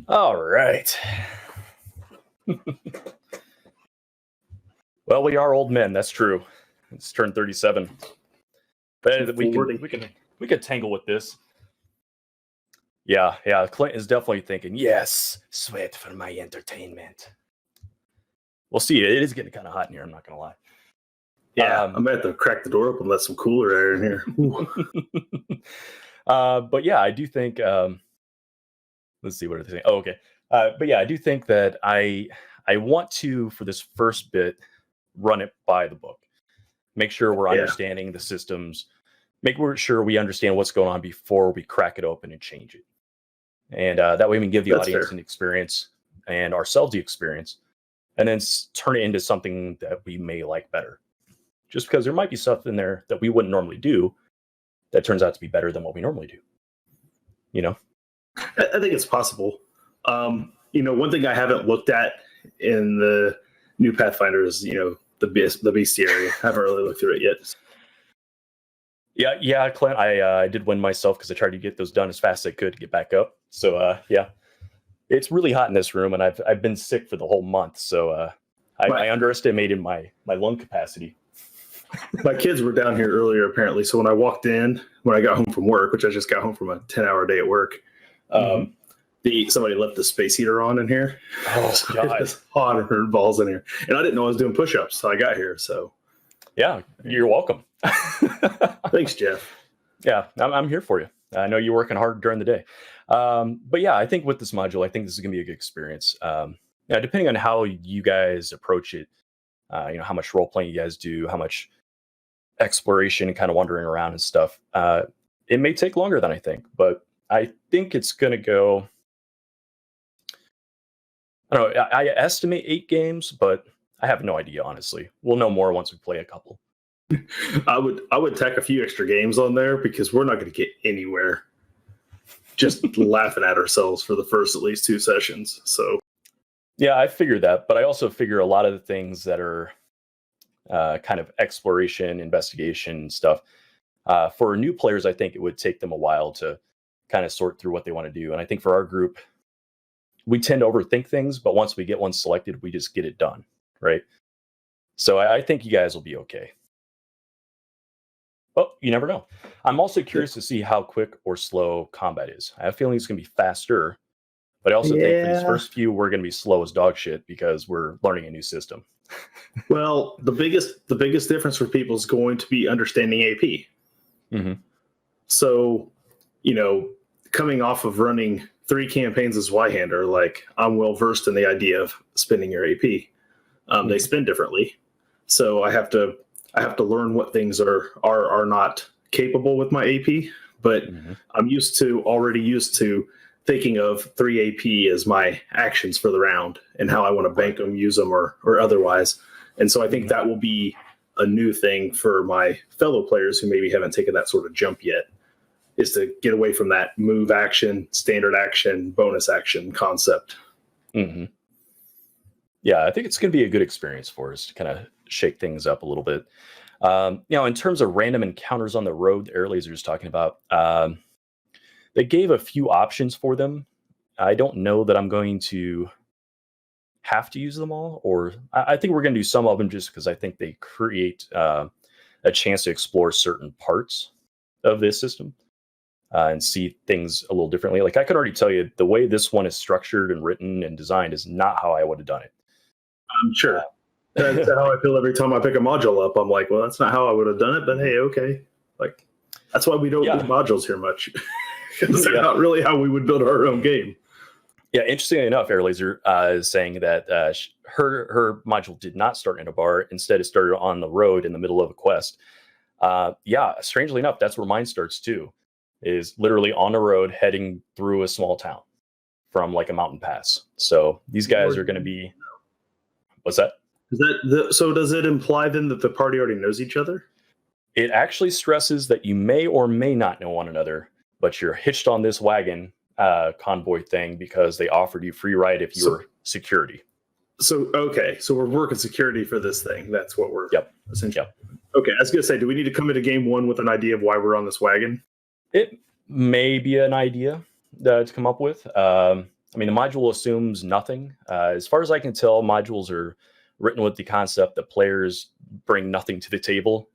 All right. Well, we are old men. That's true. It's turned 37. But we could tangle with this. Yeah. Clint is definitely thinking, yes, sweat for my entertainment. We'll see. It is getting kind of hot in here. I'm not going to lie. Yeah, I'm going to have to crack the door up and let some cooler air in here. But yeah, I do think... let's see, what are they saying? Oh, okay. But yeah, I do think that I want to, for this first bit, run it by the book. Make sure we're understanding the systems. Make sure we understand what's going on before we crack it open and change it. And that way we can give the audience an experience and ourselves the experience, and then turn it into something that we may like better. Just because there might be stuff in there that we wouldn't normally do that turns out to be better than what we normally do. I think it's possible. One thing I haven't looked at in the new Pathfinder is, the bestiary. I haven't really looked through it yet. Yeah, Clint, I did win myself because I tried to get those done as fast as I could to get back up. So, yeah, it's really hot in this room, and I've been sick for the whole month. So I underestimated my lung capacity. My kids were down here earlier, apparently. So when I got home from work, which I just got home from a 10-hour day at work, somebody left the space heater on in here. Oh, so God. It's hot and balls in here. And I didn't know I was doing push-ups, so I got here. So yeah, you're welcome. Thanks, Jeff. Yeah, I'm here for you. I know you're working hard during the day. But yeah, I think with this module, I think this is going to be a good experience. Depending on how you guys approach it, how much role-playing you guys do, how much exploration and kind of wandering around and stuff, it may take longer than I think, but I think it's going to go, I don't know, I estimate 8 games, but I have no idea, honestly. We'll know more once we play a couple. I would tack a few extra games on there because we're not going to get anywhere just laughing at ourselves for the first at least 2 sessions. So yeah, I figured that, but I also figure a lot of the things that are kind of exploration, investigation stuff. For new players, I think it would take them a while to kind of sort through what they want to do. And I think for our group, we tend to overthink things, but once we get one selected, we just get it done, right? So I think you guys will be okay. Well, you never know. I'm also curious to see how quick or slow combat is. I have a feeling it's going to be faster, but I also think for these first few, we're going to be slow as dog shit because we're learning a new system. Well, the biggest difference for people is going to be understanding AP. Mm-hmm. So, coming off of running 3 campaigns as Y-hander, like I'm well versed in the idea of spending your AP. They spend differently, so I have to learn what things are not capable with my AP. But I'm already used to thinking of 3 AP as my actions for the round and how I want to bank them, use them, or otherwise. And so I think that will be a new thing for my fellow players who maybe haven't taken that sort of jump yet, is to get away from that move action, standard action, bonus action concept. Mm-hmm. Yeah, I think it's going to be a good experience for us to kind of shake things up a little bit. In terms of random encounters on the road, the Air Laser was talking about, they gave a few options for them. I don't know that I'm going to have to use them all, or I think we're going to do some of them just because I think they create a chance to explore certain parts of this system and see things a little differently. Like I could already tell you the way this one is structured and written and designed is not how I would have done it. I'm sure. That's how I feel every time I pick a module up. I'm like, well, that's not how I would have done it, but hey, okay. Like, that's why we don't do modules here much. Because they're not really how we would build our own game. Yeah, interestingly enough, Air Laser is saying that her module did not start in a bar. Instead, it started on the road in the middle of a quest. Strangely enough, that's where mine starts too, is literally on the road heading through a small town from like a mountain pass. So these guys are going to be... What's that? So does it imply then that the party already knows each other? It actually stresses that you may or may not know one another, but you're hitched on this wagon convoy thing because they offered you free ride if you were security. So we're working security for this thing. That's what we're essentially. Yep. Okay, I was gonna say, do we need to come into game one with an idea of why we're on this wagon? It may be an idea to come up with. The module assumes nothing. As far as I can tell, modules are written with the concept that players bring nothing to the table.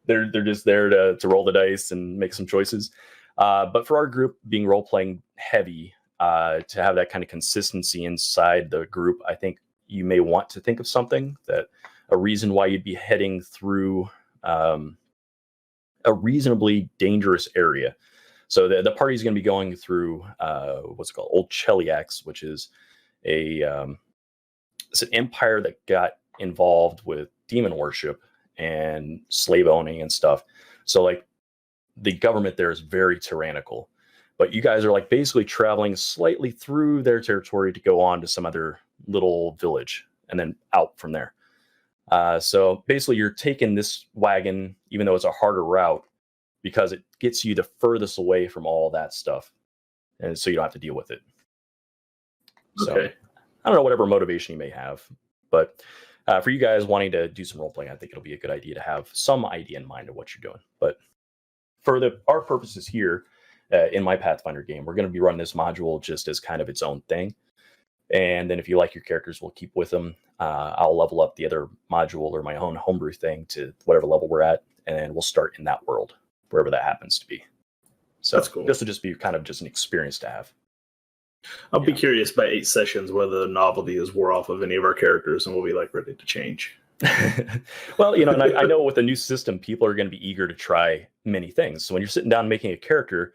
They're just there to roll the dice and make some choices. But for our group being role-playing heavy, to have that kind of consistency inside the group, I think you may want to think of something, that a reason why you'd be heading through a reasonably dangerous area. So the party's going to be going through what's it called, Old Cheliax, which is it's an empire that got involved with demon worship and slave owning and stuff. So like the government there is very tyrannical, but you guys are like basically traveling slightly through their territory to go on to some other little village and then out from there. So basically you're taking this wagon, even though it's a harder route, because it gets you the furthest away from all that stuff. And so you don't have to deal with it. Okay. So I don't know, whatever motivation you may have, but for you guys wanting to do some role playing, I think it'll be a good idea to have some idea in mind of what you're doing. But for our purposes here in my Pathfinder game, we're going to be running this module just as kind of its own thing. And then if you like your characters, we'll keep with them. I'll level up the other module or my own homebrew thing to whatever level we're at, and then we'll start in that world, wherever that happens to be. So that's cool. This will just be kind of just an experience to have. I'll be curious by 8 sessions whether the novelty is wore off of any of our characters and we'll be like ready to change. Well, and I know with a new system, people are going to be eager to try many things. So when you're sitting down making a character,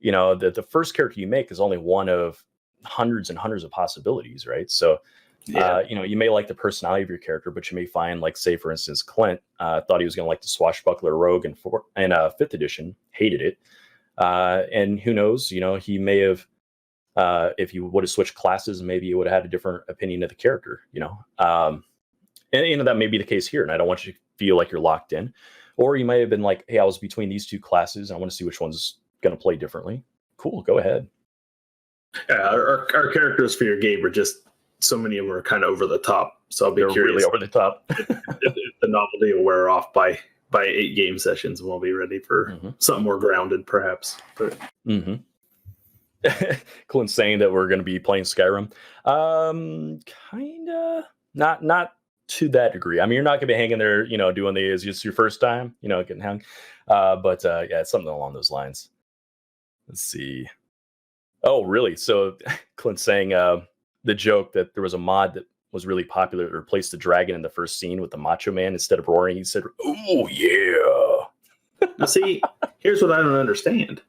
the first character you make is only one of hundreds and hundreds of possibilities, right? So, you may like the personality of your character, but you may find, like, say, for instance, Clint thought he was going to like the swashbuckler rogue in 5th edition, hated it. And who knows, he may have, if you would have switched classes, maybe you would have had a different opinion of the character, and that may be the case here. And I don't want you to feel like you're locked in. Or you may have been like, hey, I was between these 2 classes. I want to see which one's going to play differently. Cool, go ahead. Yeah, our characters for your game are just so many of them are kind of over the top. So I'll be They're curious really over the top. if the novelty will wear off by 8 game sessions, and we'll be ready for something more grounded, perhaps. But Clint's saying that we're going to be playing Skyrim. Kinda, not to that degree. I mean, you're not going to be hanging there, doing the is just your first time, getting hung. But yeah, it's something along those lines. Let's see. Oh, really? So Clint's saying the joke that there was a mod that was really popular that replaced the dragon in the first scene with the Macho Man. Instead of roaring, he said, "Oh yeah." now, see, here's what I don't understand.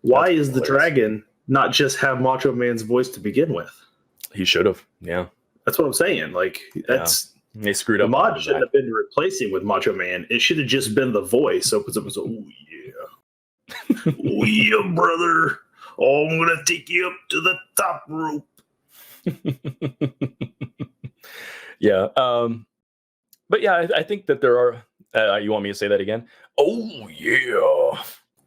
Why is the dragon not just have Macho Man's voice to begin with? He should have. Yeah, that's what I'm saying. Like, that's they screwed the up. mod shouldn't have been replacing with Macho Man. It should have just been the voice. So because it was, oh yeah, oh yeah, brother. Oh, I'm gonna take you up to the top rope. Yeah. But yeah, I think that there are. You want me to say that again? Oh yeah.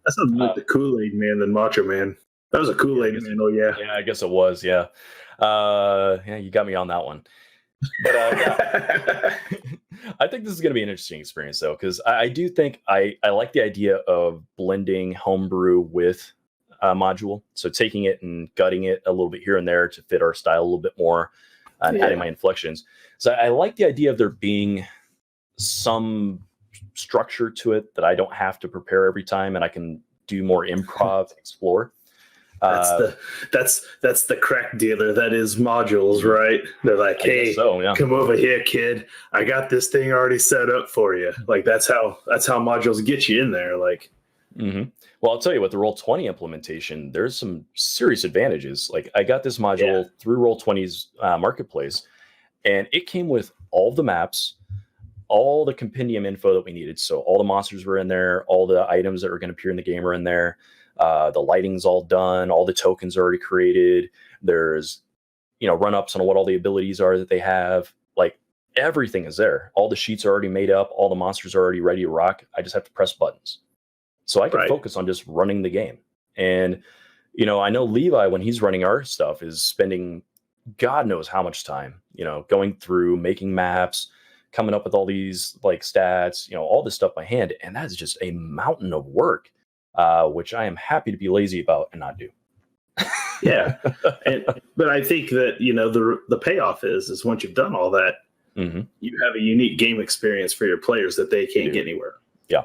That sounds like the Kool-Aid Man than Macho Man. That was a Kool-Aid Man. Oh yeah. Yeah, I guess it was. Yeah. Yeah, you got me on that one. But yeah. I think this is going to be an interesting experience, though, because I do think I like the idea of blending homebrew with module. So taking it and gutting it a little bit here and there to fit our style a little bit more, and adding my inflections. So I like the idea of there being some structure to it that I don't have to prepare every time, and I can do more improv, explore. That's the crack dealer that is modules, right? They're like, hey, come over here, kid. I got this thing already set up for you. Like that's how modules get you in there. Like, well, I'll tell you, with the Roll20 implementation, there's some serious advantages. Like I got this module through Roll20's marketplace, and it came with all the maps, all the compendium info that we needed. So all the monsters were in there, all the items that were going to appear in the game are in there. The lighting's all done, all the tokens are already created. There's, run-ups on what all the abilities are that they have. Like everything is there. All the sheets are already made up. All the monsters are already ready to rock. I just have to press buttons. So I can focus on just running the game. And, I know Levi, when he's running our stuff, is spending God knows how much time, going through, making maps, coming up with all these like stats, all this stuff by hand. And that's just a mountain of work. Which I am happy to be lazy about and not do. Yeah, but I think that the payoff is once you've done all that, you have a unique game experience for your players that they can't get anywhere. Yeah.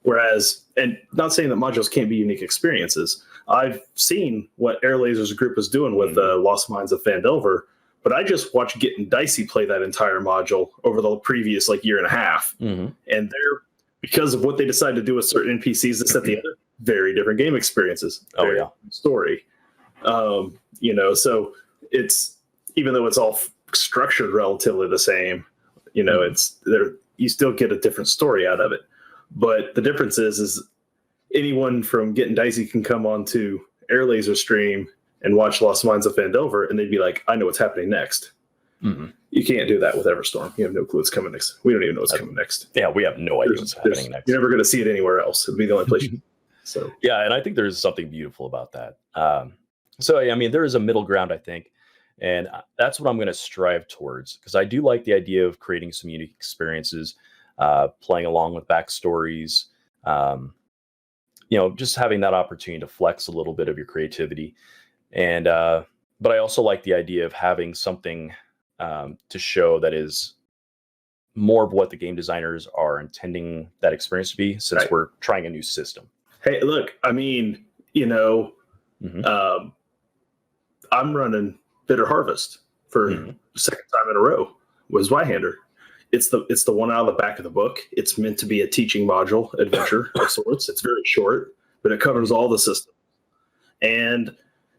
Whereas, and not saying that modules can't be unique experiences. I've seen what Air Laser's group is doing with Lost Mines of Phandelver, but I just watched Getting Dicey play that entire module over the previous year and a half, and they're because of what they decide to do with certain NPCs that set the other. Very different game experiences. Story. So it's even though it's all structured relatively the same, it's there. You still get a different story out of it. But the difference is anyone from Getting Dicey can come onto Air Laser stream and watch Lost Mines of Phandelver, and they'd be like, "I know what's happening next." You can't do that with Everstorm. You have no clue what's coming next. We don't even know what's coming next. Yeah, we have no idea what's happening next. You're never going to see it anywhere else. It'll be the only place. So yeah, and I think there's something beautiful about that. So I mean, there is a middle ground, I think, and that's what I'm going to strive towards, because I do like the idea of creating some unique experiences, playing along with backstories, just having that opportunity to flex a little bit of your creativity, and but I also like the idea of having something to show that is more of what the game designers are intending that experience to be, since we're trying a new system. Hey, look, I mean, I'm running Bitter Harvest for the second time in a row with Zweihander. It's the one out of the back of the book. It's meant to be a teaching module adventure of sorts. It's very short, but it covers all the systems. And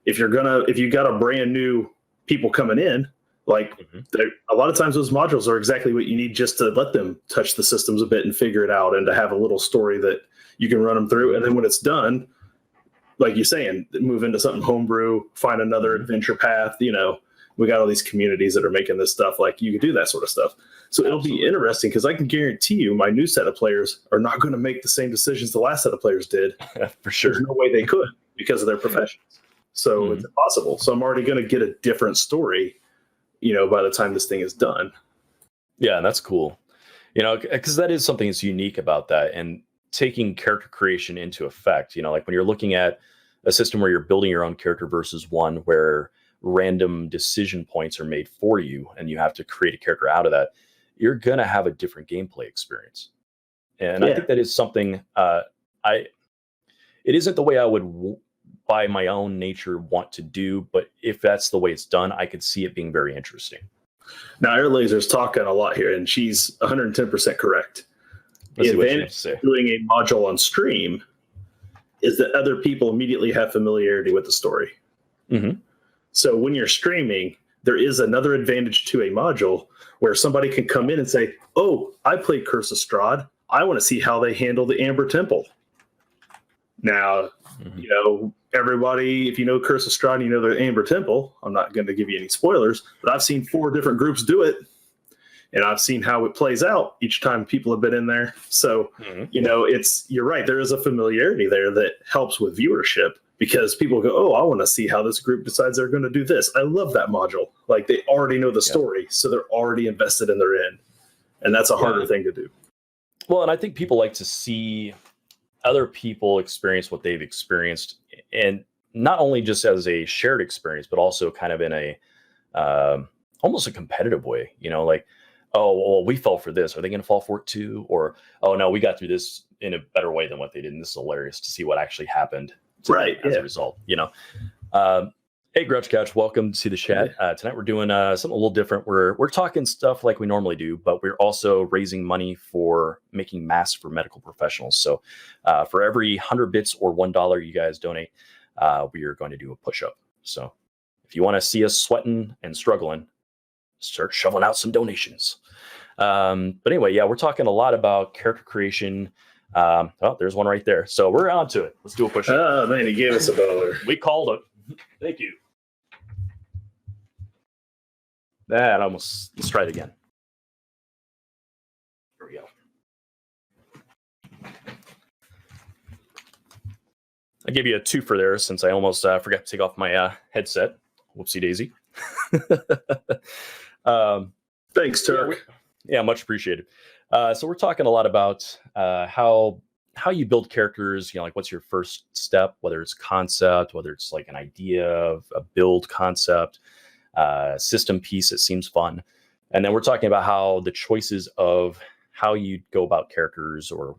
if you got a brand new people coming in, a lot of times those modules are exactly what you need just to let them touch the systems a bit and figure it out, and to have a little story that you can run them through. And then when it's done, like you're saying, move into something homebrew, find another adventure path. We got all these communities that are making this stuff. Like, you could do that sort of stuff. So it'll be interesting, because I can guarantee you my new set of players are not going to make the same decisions the last set of players did. For sure. There's no way they could, because of their professions. So it's impossible. So I'm already going to get a different story by the time this thing is done. Yeah, that's cool. Because that is something that's unique about that, and taking character creation into effect. Like when you're looking at a system where you're building your own character versus one where random decision points are made for you and you have to create a character out of that, you're going to have a different gameplay experience. And I think that is something it isn't the way I would by my own nature want to do, but if that's the way it's done, I could see it being very interesting. Now, Air Laser's talking a lot here, and she's 110% correct. The advantage of doing a module on stream is that other people immediately have familiarity with the story. Mm-hmm. So when you're streaming, there is another advantage to a module where somebody can come in and say, oh, I played Curse of Strahd. I want to see how they handle the Amber Temple. Now, everybody, if you know Curse of Strahd, you know the Amber Temple. I'm not going to give you any spoilers, but I've seen 4 different groups do it, and I've seen how it plays out each time people have been in there. So, you're right. There is a familiarity there that helps with viewership because people go, oh, I want to see how this group decides they're going to do this. I love that module. Like they already know the story, so they're already invested in their end. And that's a harder thing to do. Well, and I think people like to see other people experience what they've experienced, and not only just as a shared experience, but also kind of in a almost a competitive way, like, oh, well, we fell for this. Are they going to fall for it too? Or, oh no, we got through this in a better way than what they did. And this is hilarious to see what actually happened as a result, Hey, Grouch Couch, welcome to the chat. Tonight we're doing something a little different. We're talking stuff like we normally do, but we're also raising money for making masks for medical professionals. So for every 100 bits or $1 you guys donate, we are going to do a push-up. So if you want to see us sweating and struggling, start shoveling out some donations. But anyway, we're talking a lot about character creation. There's one right there. So we're on to it. Let's do a push-up. Oh, man, he gave us $1. We called it. Thank you. Let's try it again. Here we go. I gave you a 2 for there since I almost forgot to take off my headset. Whoopsie daisy. Thanks, Turk. Yeah, much appreciated. So we're talking a lot about how you build characters, like what's your first step, whether it's concept, whether it's like an idea of a build concept, system piece that seems fun. And then we're talking about how the choices of how you go about characters or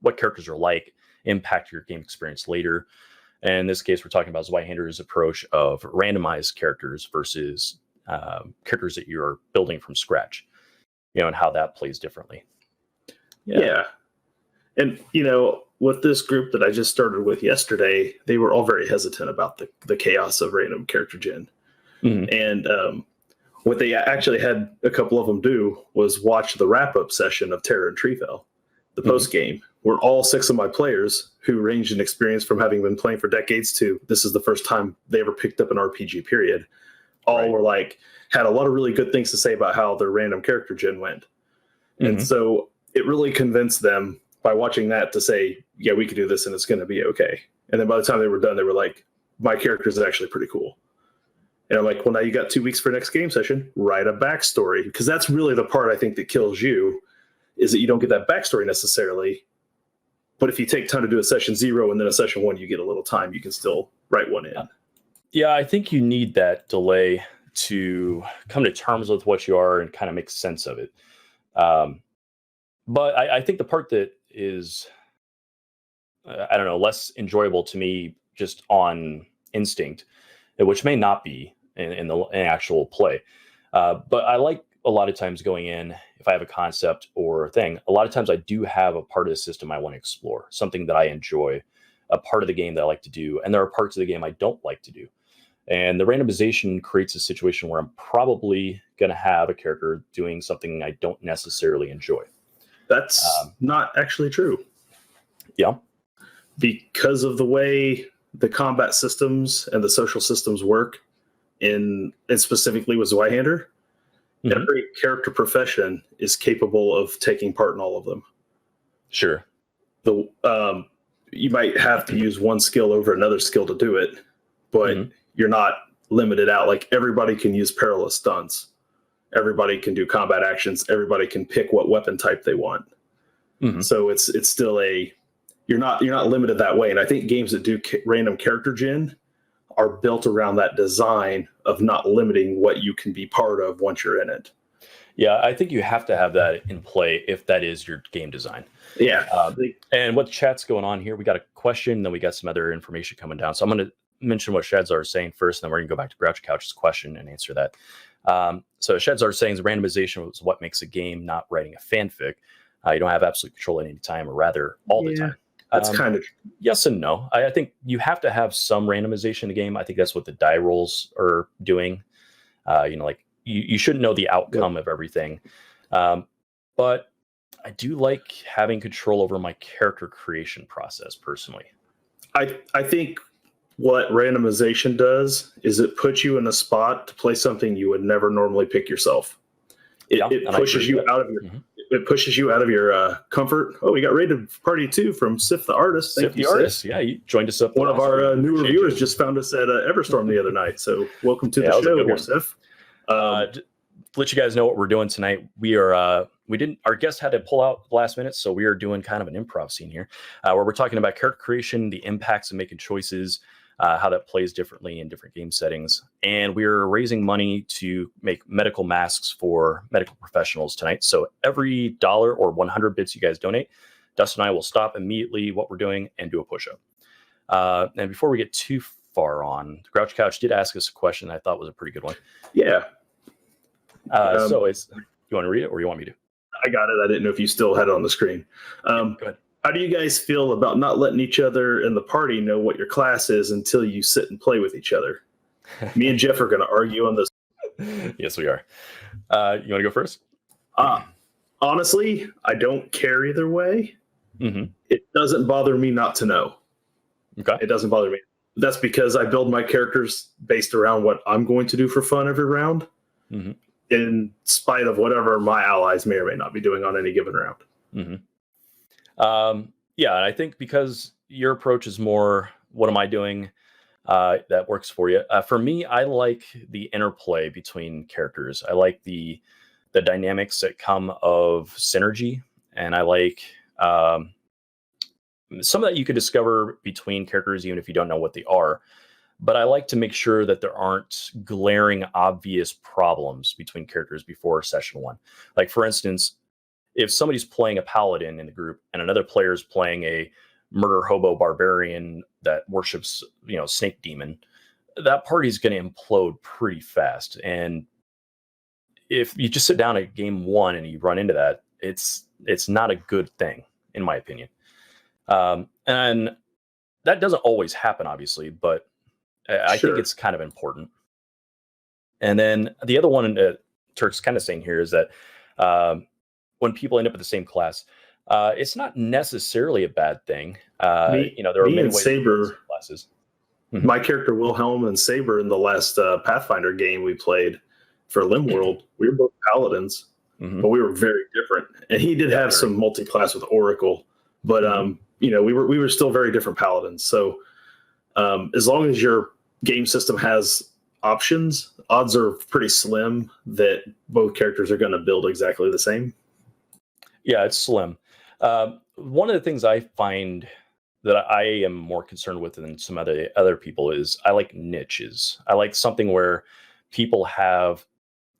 what characters are like impact your game experience later. And in this case, we're talking about Zweihander's approach of randomized characters versus characters that you're building from scratch, and how that plays differently. Yeah. And, with this group that I just started with yesterday, they were all very hesitant about the chaos of random character gen. Mm-hmm. And what they actually had a couple of them do was watch the wrap-up session of Terror and Treefell, the post-game, where all 6 of my players who ranged in experience from having been playing for decades to this is the first time they ever picked up an RPG, period, all were had a lot of really good things to say about how their random character gen went. And so it really convinced them by watching that to say, yeah, we could do this and it's going to be okay. And then by the time they were done, they were like, my character is actually pretty cool. And I'm like, well, now you got 2 weeks for next game session, write a backstory. Because that's really the part I think that kills you, is that you don't get that backstory necessarily. But if you take time to do a session 0 and then a session 1, you get a little time, you can still write one in. Yeah, I think you need that delay to come to terms with what you are and kind of make sense of it. But I think the part that is, less enjoyable to me just on instinct, which may not be in actual play. But I like a lot of times going in, if I have a concept or a thing, a lot of times I do have a part of the system I want to explore, something that I enjoy, a part of the game that I like to do. And there are parts of the game I don't like to do. And the randomization creates a situation where I'm probably going to have a character doing something I don't necessarily enjoy. That's not actually true. Yeah. Because of the way the combat systems and the social systems work, and specifically with Zweihander, every character profession is capable of taking part in all of them. Sure. You might have to use one skill over another skill to do it, but you're not limited out. Like everybody can use perilous stunts. Everybody can do combat actions. Everybody can pick what weapon type they want. Mhm. So it's still you're not limited that way. And I think games that do random character gen are built around that design of not limiting what you can be part of once you're in it. Yeah, I think you have to have that in play if that is your game design. Yeah. And what chat's going on here, we got a question, then we got some other information coming down. So I'm going to mention what Shadzar is saying first, and then we're going to go back to Grouch Couch's question and answer that. So Shadzar is saying randomization was what makes a game, not writing a fanfic. You don't have absolute control at any time, or rather all the time. That's kind of yes and no. I think you have to have some randomization in the game. I think that's what the die rolls are doing. Like you shouldn't know the outcome of everything. But I do like having control over my character creation process personally. I think what randomization does is it puts you in a spot to play something you would never normally pick yourself. It pushes you out of your it pushes you out of your comfort. Oh, we got rated party 2 from Sif the Artist. Thank you, Artist. Sif. Yeah, you joined us up. One of our new reviewers just found us at Everstorm the other night. So welcome to the show here, Sif. To let you guys know what we're doing tonight. Our guest had to pull out last minute, so we are doing kind of an improv scene here, where we're talking about character creation, the impacts of making choices, how that plays differently in different game settings. And we're raising money to make medical masks for medical professionals tonight. So every $1 or 100 bits you guys donate, Dustin and I will stop immediately what we're doing and do a push-up. And before we get too far on, the Grouch Couch did ask us a question I thought was a pretty good one. Yeah. So you want to read it, or you want me to? I got it. I didn't know if you still had it on the screen. Go ahead. How do you guys feel about not letting each other in the party know what your class is until you sit and play with each other? Me and Jeff are going to argue on this. Yes, we are. You want to go first? Honestly, I don't care either way. Mm-hmm. It doesn't bother me not to know. Okay. It doesn't bother me. That's because I build my characters based around what I'm going to do for fun every round, in spite of whatever my allies may or may not be doing on any given round. Mm-hmm. Yeah, and I think because your approach is more, what am I doing? That works for you. For me, I like the interplay between characters. I like the dynamics that come of synergy, and I like some of that you can discover between characters even if you don't know what they are. But I like to make sure that there aren't glaring, obvious problems between characters before session 1. Like, for instance, if somebody's playing a paladin in the group and another player is playing a murder hobo barbarian that worships, snake demon, that party's going to implode pretty fast. And if you just sit down at game 1 and you run into that, it's not a good thing, in my opinion. And that doesn't always happen, obviously, but I think it's kind of important. And then the other one Turk's kind of saying here is that when people end up at the same class, it's not necessarily a bad thing. There are many ways Saber classes. My character Wilhelm and Saber in the last Pathfinder game we played for Limworld, we were both paladins, but we were very different. And he did have some multi-class with Oracle, but we were still very different paladins. So as long as your game system has options, odds are pretty slim that both characters are going to build exactly the same. Yeah, it's slim. One of the things I find that I am more concerned with than some other people is I like niches. I like something where people have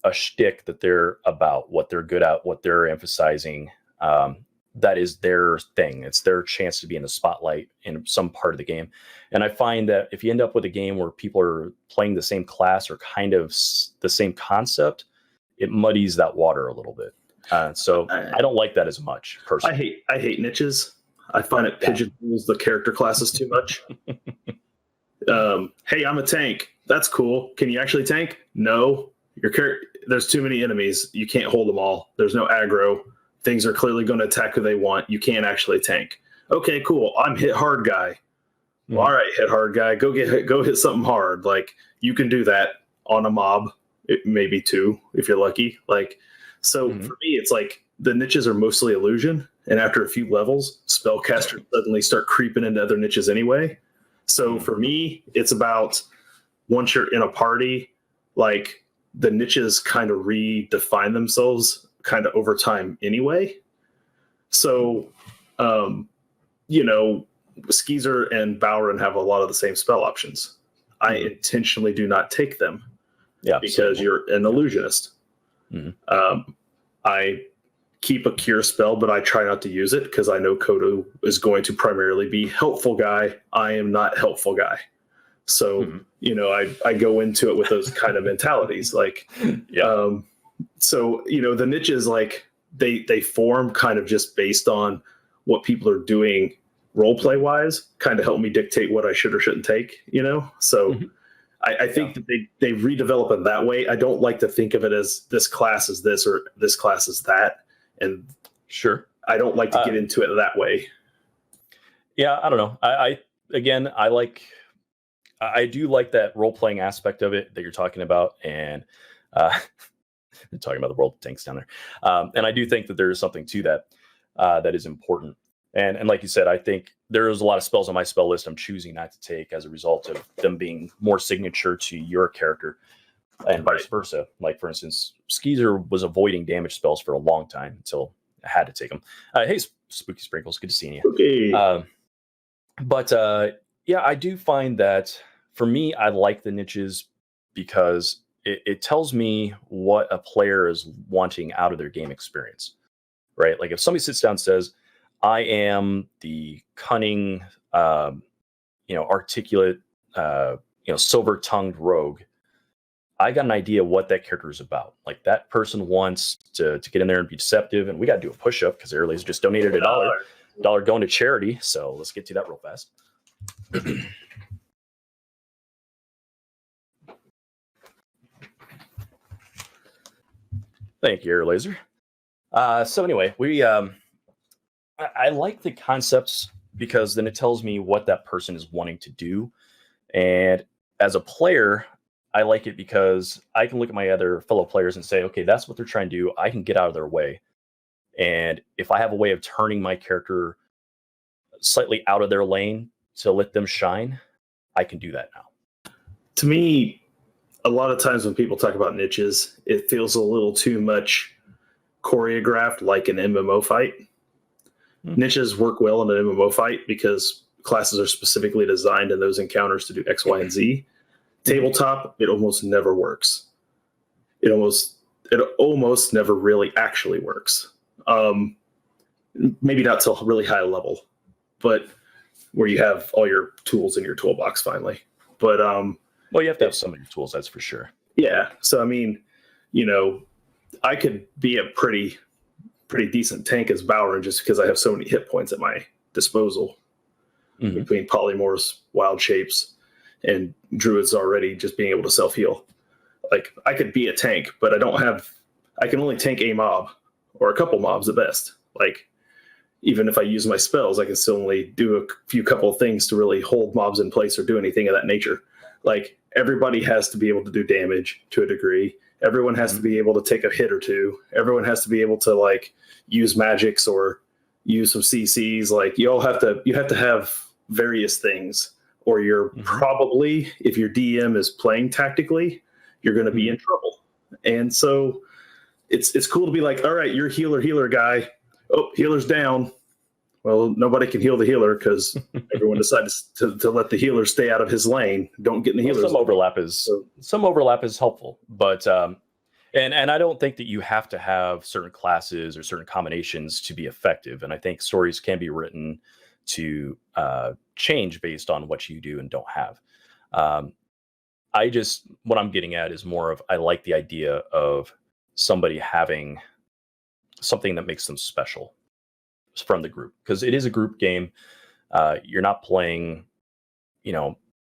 a shtick that they're about, what they're good at, what they're emphasizing. That is their thing. It's their chance to be in the spotlight in some part of the game. And I find that if you end up with a game where people are playing the same class or kind of the same concept, it muddies that water a little bit. So I don't like that as much, personally. I hate niches. I find it pigeonholes the character classes too much. Hey, I'm a tank. That's cool. Can you actually tank? No. There's too many enemies. You can't hold them all. There's no aggro. Things are clearly going to attack who they want. You can't actually tank. Okay, cool. I'm hit hard guy. Well, all right, hit hard guy. Go hit something hard. Like, you can do that on a mob, maybe 2 if you're lucky. Like, so for me, it's like the niches are mostly illusion, and after a few levels, spellcasters suddenly start creeping into other niches anyway. So for me, it's about once you're in a party, like the niches kind of redefine themselves kind of over time anyway. So, Skeezer and Bowron have a lot of the same spell options. I intentionally do not take them because you're an illusionist. I keep a cure spell, but I try not to use it because I know Kodo is going to primarily be helpful guy. I am not helpful guy. So, I go into it with those kind of mentalities. Like, the niches, like they form kind of just based on what people are doing role play wise, kind of help me dictate what I should or shouldn't take, So I think that they redevelop it that way. I don't like to think of it as this class is this or this class is that. And I don't like to get into it that way. Yeah, I don't know. I do like that role playing aspect of it that you're talking about, and you're talking about the world tanks down there. And I do think that there is something to that that is important. And like you said, I think there's a lot of spells on my spell list I'm choosing not to take as a result of them being more signature to your character, and vice versa. Like, for instance, Skeezer was avoiding damage spells for a long time until I had to take them. Hey, Spooky Sprinkles, good to see you. Okay. I do find that for me, I like the niches because it tells me what a player is wanting out of their game experience, right? Like if somebody sits down and says, I am the cunning, articulate, silver-tongued rogue, I got an idea what that character is about. Like that person wants to get in there and be deceptive, and we got to do a push-up because Airlays just donated $1 going to charity. So let's get to that real fast. Thank you, Airlaser. So anyway, I like the concepts because then it tells me what that person is wanting to do. And as a player, I like it because I can look at my other fellow players and say, okay, that's what they're trying to do. I can get out of their way. And if I have a way of turning my character slightly out of their lane to let them shine, I can do that now. To me, a lot of times when people talk about niches, it feels a little too much choreographed like an MMO fight. Niches work well in an MMO fight because classes are specifically designed in those encounters to do X, Y, and Z. Tabletop, it almost never works. It almost never really actually works. Maybe not to a really high level, but where you have all your tools in your toolbox finally. But well, you have to have some of your tools, that's for sure. Yeah. So I mean, I could be a pretty decent tank as Bowron just because I have so many hit points at my disposal between polymorphs, wild shapes, and druids already just being able to self-heal. Like I could be a tank, but I can only tank a mob or a couple mobs at best. Like even if I use my spells, I can still only do a couple of things to really hold mobs in place or do anything of that nature. Like everybody has to be able to do damage to a degree. Everyone has to be able to take a hit or two. Everyone has to be able to like use magics or use some CCs. Like you have to have various things, or you're probably, if your DM is playing tactically, you're going to be in trouble. And so it's cool to be like, all right, you're healer guy. Oh, healer's down. Well, nobody can heal the healer because everyone decides to let the healer stay out of his lane. Don't get in the healer's lane. Some overlap is helpful, but and I don't think that you have to have certain classes or certain combinations to be effective. And I think stories can be written to change based on what you do and don't have. What I'm getting at is more of, I like the idea of somebody having something that makes them special from the group, because it is a group game. You're not playing,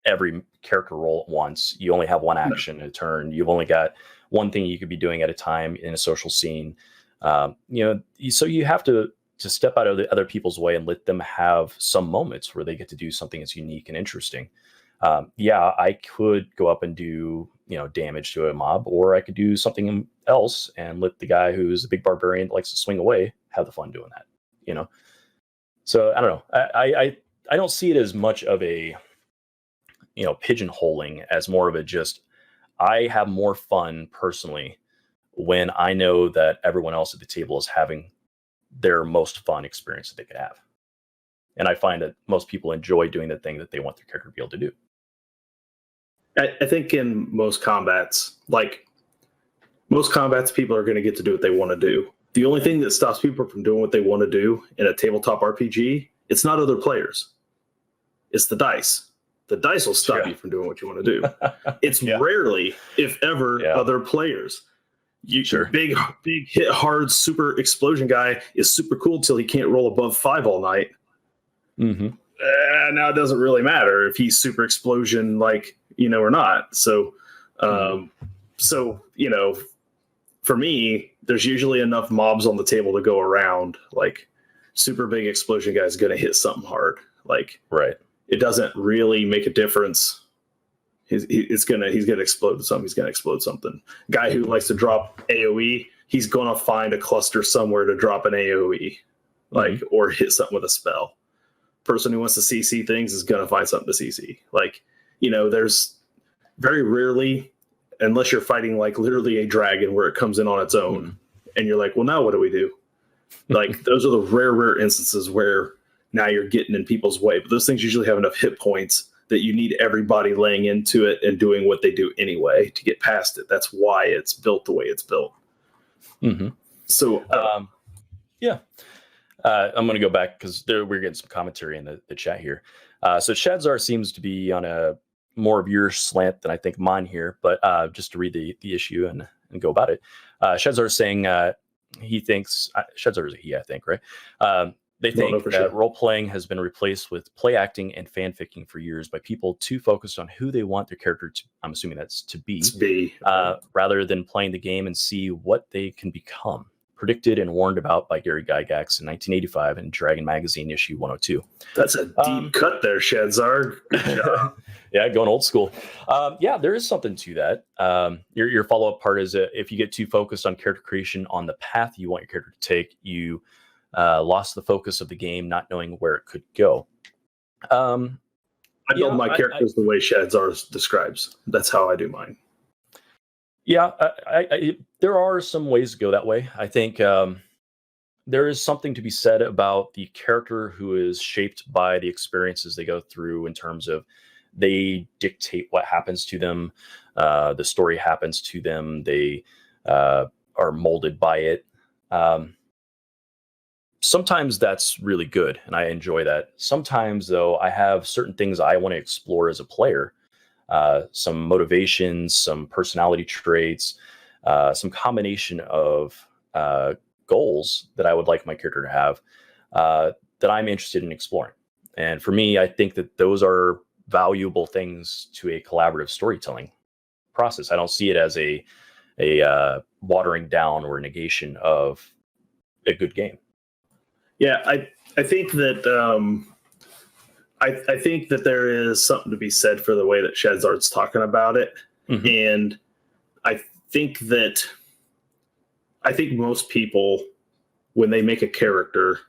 every character role at once. You only have one action a turn. You've only got one thing you could be doing at a time in a social scene. So you have to step out of the other people's way and let them have some moments where they get to do something that's unique and interesting. I could go up and do, damage to a mob, or I could do something else and let the guy who's a big barbarian that likes to swing away have the fun doing that. So I don't know. I don't see it as much of a pigeonholing as more of a just, I have more fun personally when I know that everyone else at the table is having their most fun experience that they could have. And I find that most people enjoy doing the thing that they want their character to be able to do. I think in most combats, people are going to get to do what they want to do. The only thing that stops people from doing what they want to do in a tabletop RPG, it's not other players. It's the dice. The dice will stop you from doing what you want to do. It's rarely, if ever, other players. Big hit hard super explosion guy is super cool till he can't roll above 5 all night. Mm-hmm. Now it doesn't really matter if he's super explosion or not. So, for me, there's usually enough mobs on the table to go around. Like, super big explosion guy is going to hit something hard. Right. It doesn't really make a difference. He's gonna explode something. He's gonna explode something. Guy who likes to drop AOE, he's gonna find a cluster somewhere to drop an AOE, or hit something with a spell. Person who wants to CC things is gonna find something to CC. There's very rarely, unless you're fighting literally a dragon where it comes in on its own, and you're like, well, now what do we do? Those are the rare instances where now you're getting in people's way. But those things usually have enough hit points that you need everybody laying into it and doing what they do anyway to get past it. That's why it's built the way it's built. Mm-hmm. So, I'm going to go back because we're getting some commentary in the chat here. So Shadzar seems to be on a more of your slant than I think mine here, but just to read the issue and go about it. Shadzar is saying he thinks, Shadzar is a he, I think, right? They think that role-playing has been replaced with play acting and fanficking for years by people too focused on who they want their character to, I'm assuming that's to be. Rather than playing the game and see what they can become. Predicted and warned about by Gary Gygax in 1985 in Dragon Magazine issue 102. That's a deep cut there, Shadzar. Yeah, going old school. There is something to that. Your follow-up part is if you get too focused on character creation on the path you want your character to take, you lost the focus of the game, not knowing where it could go. I build my characters the way Shadzar describes. That's how I do mine. Yeah, there are some ways to go that way. I think there is something to be said about the character who is shaped by the experiences they go through in terms of they dictate what happens to them. The story happens to them. They are molded by it. Sometimes that's really good, and I enjoy that. Sometimes, though, I have certain things I want to explore as a player. Some motivations, some personality traits, some combination of goals that I would like my character to have that I'm interested in exploring. And for me, I think that those are valuable things to a collaborative storytelling process. I don't see it as a watering down or a negation of a good game. Yeah, I think that I think that there is something to be said for the way that Shadzar's talking about it. Mm-hmm. And I think most people, when they make a character,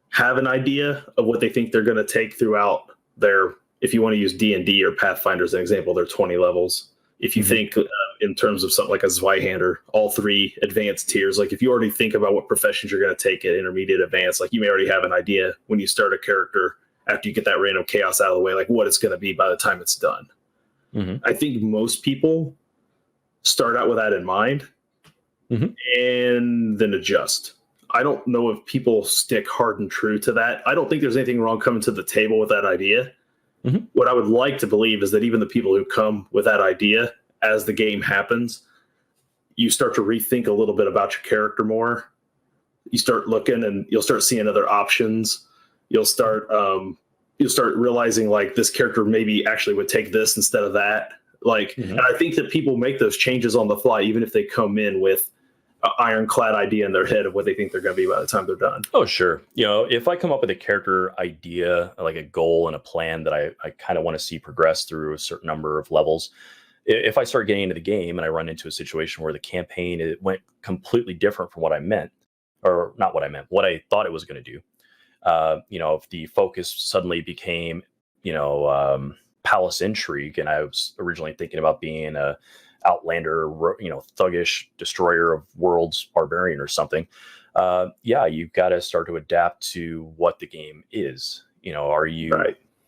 have an idea of what they think they're going to take throughout their, if you want to use D&D or Pathfinder as an example, they're 20 levels. If you think in terms of something like a Zweihander, all 3 advanced tiers, if you already think about what professions you're going to take at intermediate, advanced, you may already have an idea when you start a character after you get that random chaos out of the way, what it's going to be by the time it's done. Mm-hmm. I think most people start out with that in mind and then adjust. I don't know if people stick hard and true to that. I don't think there's anything wrong coming to the table with that idea. Mm-hmm. What I would like to believe is that even the people who come with that idea, as the game happens, you start to rethink a little bit about your character more. You start looking and you'll start seeing other options. You'll start realizing this character maybe actually would take this instead of that. And I think that people make those changes on the fly, even if they come in with an ironclad idea in their head of what they think they're going to be by the time they're done. Oh, sure. If I come up with a character idea, like a goal and a plan that I kind of want to see progress through a certain number of levels, if I start getting into the game and I run into a situation where the campaign it went completely different from what I meant, or not what I meant, what I thought it was going to do. If the focus suddenly became, palace intrigue, and I was originally thinking about being a outlander, thuggish destroyer of worlds barbarian or something. You've got to start to adapt to what the game is. Are you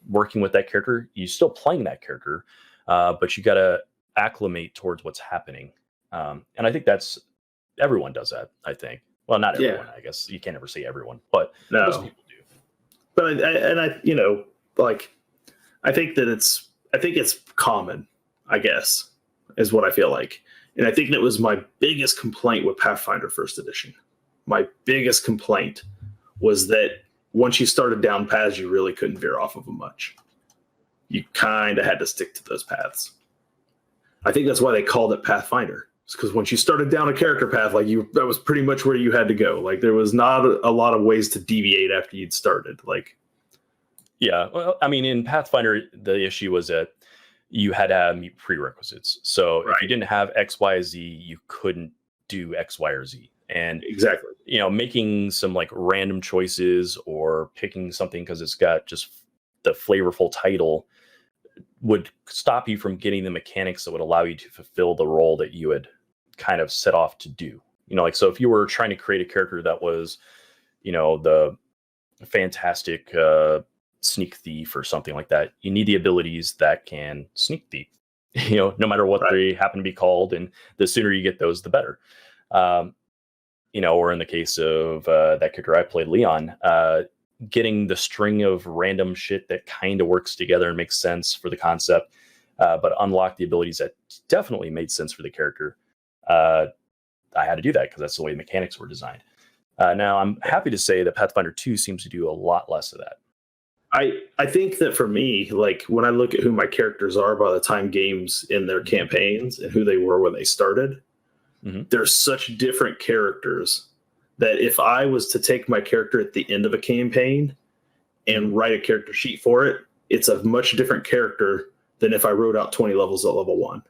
working with that character? You still playing that character, but you got to acclimate towards what's happening. And I think everyone does that. I think. Well, not everyone. I guess you can't ever say everyone, but most people do. But I think it's common, I guess, is what I feel like. And I think that was my biggest complaint with Pathfinder First Edition. My biggest complaint was that once you started down paths, you really couldn't veer off of them much. You kind of had to stick to those paths. I think that's why they called it Pathfinder. It's because once you started down a character path, that was pretty much where you had to go. Like, there was not a lot of ways to deviate after you'd started. Yeah, well, I mean, in Pathfinder, the issue was that you had to meet prerequisites. So if you didn't have X, Y, Z, you couldn't do X, Y, or Z. And exactly, making some random choices or picking something because it's got just the flavorful title would stop you from getting the mechanics that would allow you to fulfill the role that you had kind of set off to do. So if you were trying to create a character that was, the fantastic sneak thief or something like that, you need the abilities that can sneak thief, no matter what they happen to be called. And the sooner you get those, the better. Or in the case of that character I played, Leon, getting the string of random shit that kind of works together and makes sense for the concept, but unlock the abilities that definitely made sense for the character. I had to do that because that's the way the mechanics were designed. Now, I'm happy to say that Pathfinder 2 seems to do a lot less of that. I think that for me, when I look at who my characters are by the time games in their campaigns and who they were when they started, they're such different characters that if I was to take my character at the end of a campaign and write a character sheet for it, it's a much different character than if I wrote out 20 levels at level 1.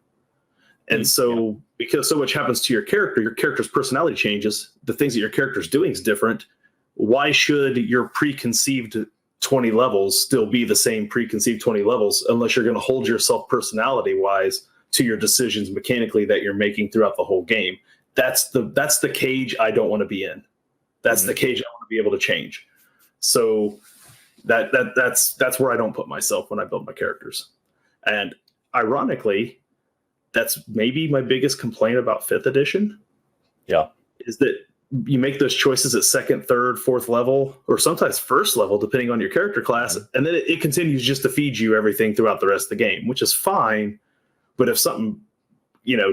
And so because so much happens to your character's personality changes, the things that your character's doing is different. Why should your preconceived 20 levels still be the same preconceived 20 levels unless you're going to hold yourself personality-wise to your decisions mechanically that you're making throughout the whole game? That's the cage I don't want to be in. That's the cage I want to be able to change. So that's where I don't put myself when I build my characters. And ironically, that's maybe my biggest complaint about 5th edition. Yeah. Is that you make those choices at 2nd, 3rd, 4th level, or sometimes 1st level, depending on your character class. And then it continues just to feed you everything throughout the rest of the game, which is fine. But if something,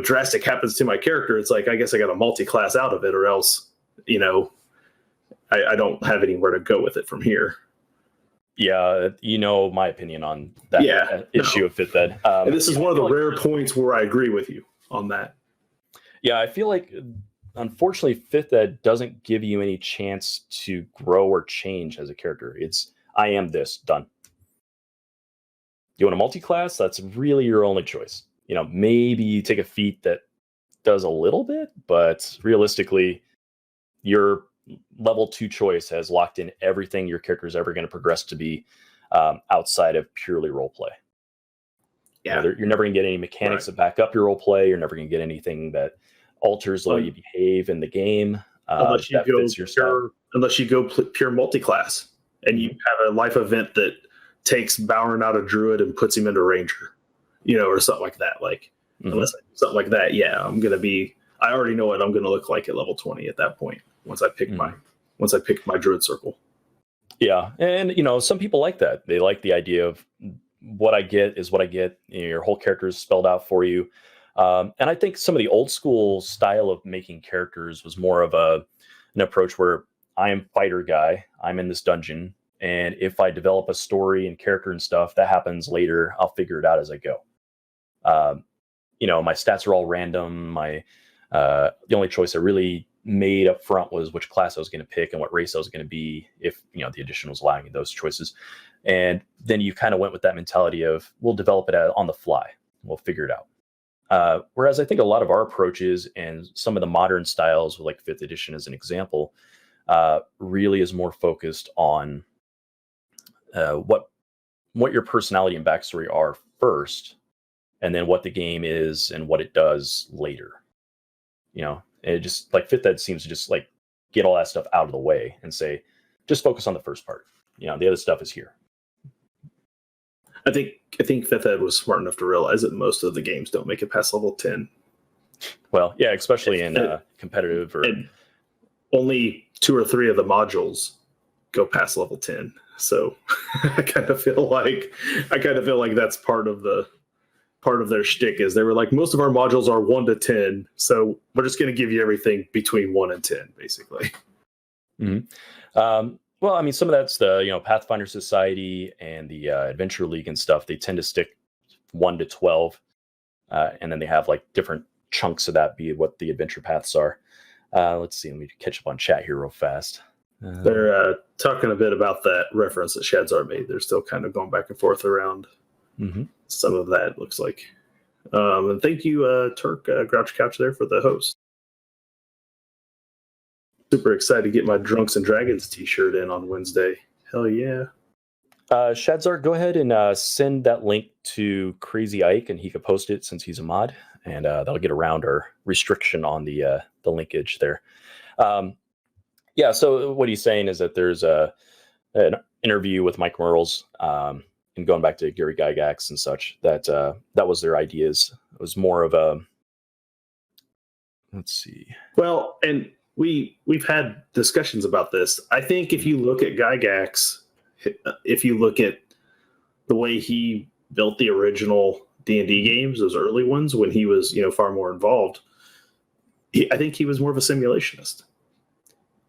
drastic happens to my character, it's I guess I got to multi-class out of it, or else, I don't have anywhere to go with it from here. Yeah, my opinion on that issue of 5th Ed. And this is one of the rare points where I agree with you on that. Yeah, I feel like, unfortunately, 5th Ed doesn't give you any chance to grow or change as a character. It's, I am this, done. You want a multi-class? That's really your only choice. Maybe you take a feat that does a little bit, but realistically, your level 2 choice has locked in everything your character is ever going to progress to be outside of purely roleplay. Yeah, you're never going to get any mechanics that back up your roleplay. You're never going to get anything that alters the way you behave in the game. Unless you go pure multi-class and you have a life event that takes Bowron out of Druid and puts him into Ranger, or something like that. Unless I do something like that, I already know what I'm going to look like at level 20 at that point. Once I pick my Druid circle. Yeah. And, some people like that. They like the idea of what I get is what I get. Your whole character is spelled out for you. And I think some of the old school style of making characters was more of an approach where I am fighter guy. I'm in this dungeon. And if I develop a story and character and stuff, that happens later. I'll figure it out as I go. My stats are all random. The only choice I really made up front was which class I was going to pick and what race I was going to be, if the edition was allowing me those choices. And then you kind of went with that mentality of, we'll develop it on the fly, we'll figure it out. Whereas I think a lot of our approaches and some of the modern styles, like 5th edition as an example, really is more focused on what what your personality and backstory are first, and then what the game is and what it does later. It just like Fifth Ed seems to just like get all that stuff out of the way and say, just focus on the first part. The other stuff is here. I think Fifth Ed was smart enough to realize that most of the games don't make it past level 10. Well, yeah, especially in competitive or and only 2 or 3 of the modules go past level 10. So I kind of feel like that's part of their shtick is they were like, most of our modules are 1 to 10, so we're just going to give you everything between 1 and 10, basically. Mm-hmm. Well, I mean, some of that's the Pathfinder Society and the Adventure League and stuff. They tend to stick 1 to 12, and then they have like different chunks of that be what the adventure paths are. Let's see. Let me catch up on chat here real fast. They're talking a bit about that reference that Shadzar made. They're still kind of going back and forth around some of that, looks like. And thank you, Turk Grouch Couch there for the host. Super excited to get my Drunks and Dragons t-shirt in on Wednesday. Hell yeah. Shadzar, go ahead and send that link to Crazy Ike, and he could post it since he's a mod, and that'll get around our restriction on the linkage there. Yeah, so what he's saying is that there's an interview with Mike Merles, and going back to Gary Gygax and such, that was their ideas. It was more of a, let's see. Well, and we've had discussions about this. I think if you look at Gygax, if you look at the way he built the original D&D games, those early ones, when he was far more involved, I think he was more of a simulationist.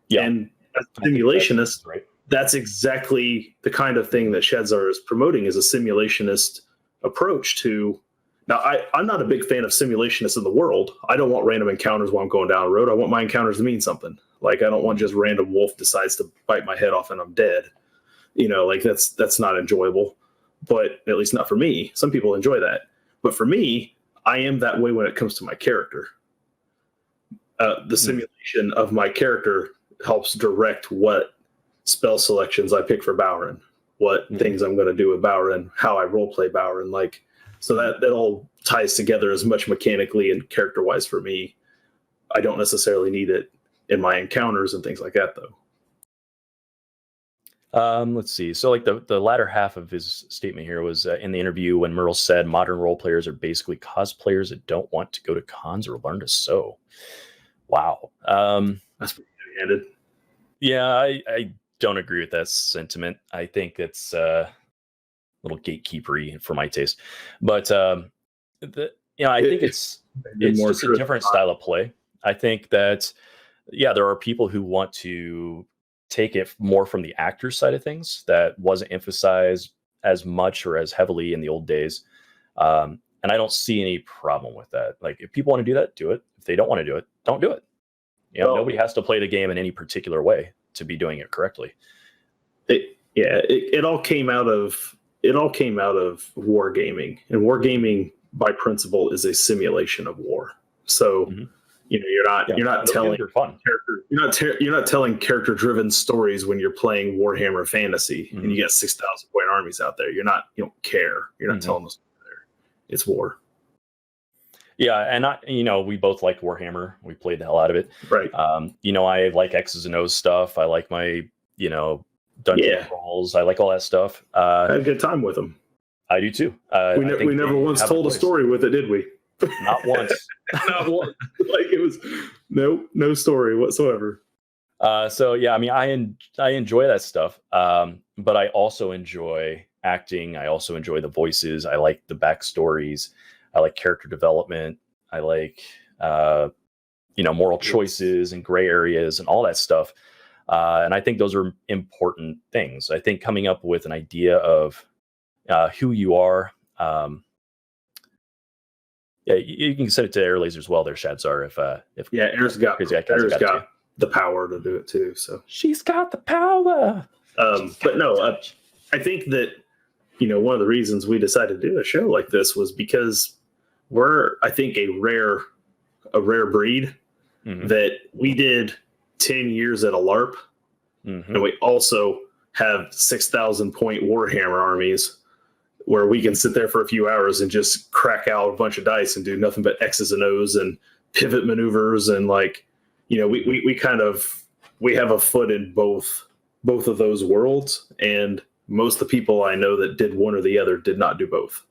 Yeah. And as a simulationist, right. That's exactly the kind of thing that Shadzar is promoting, is a simulationist approach to. Now, I'm not a big fan of simulationists in the world. I don't want random encounters while I'm going down a road. I want my encounters to mean something. Like, I don't want just random wolf decides to bite my head off and I'm dead. Like that's not enjoyable. But at least not for me. Some people enjoy that. But for me, I am that way when it comes to my character. The simulation of my character helps direct what spell selections I pick for Bowrin, what things I'm going to do with Bowrin, how I roleplay Bowrin. Like, so that all ties together as much mechanically and character-wise for me. I don't necessarily need it in my encounters and things like that, though. Let's see. So like the latter half of his statement here was in the interview when Merle said modern role players are basically cosplayers that don't want to go to cons or learn to sew. Wow. That's pretty heavy-handed. Yeah, I don't agree with that sentiment. I think it's a little gatekeepery for my taste. But I think it's just a different style of play. I think that, there are people who want to take it more from the actor side of things that wasn't emphasized as much or as heavily in the old days. And I don't see any problem with that. Like, if people want to do that, do it. If they don't want to do it, don't do it. Nobody has to play the game in any particular way to be doing it correctly. It all came out of wargaming, and wargaming by principle is a simulation of war. So you're not telling character-driven stories when you're playing Warhammer Fantasy and you got 6,000 point armies out there. You don't care. You're not telling us there. It's war. Yeah, and we both like Warhammer. We played the hell out of it. Right. I like X's and O's stuff. I like my, dungeon crawls. I like all that stuff. I had a good time with them. I do too. We never once told a story with it, did we? Not once. Not once. Like, it was no story whatsoever. I enjoy that stuff. But I also enjoy acting. I also enjoy the voices. I like the backstories. I like character development. I like, moral choices and gray areas and all that stuff. And I think those are important things. I think coming up with an idea of who you are. You can send it to Airlaser as well there, Shadzar. If Air's got the power to do it too. So she's got the power. But no, I think that, one of the reasons we decided to do a show like this was because we're, I think, a rare breed that we did 10 years at a LARP, and we also have 6,000 point Warhammer armies where we can sit there for a few hours and just crack out a bunch of dice and do nothing but X's and O's and pivot maneuvers. And like, you know, we have a foot in both of those worlds. And most of the people I know that did one or the other did not do both.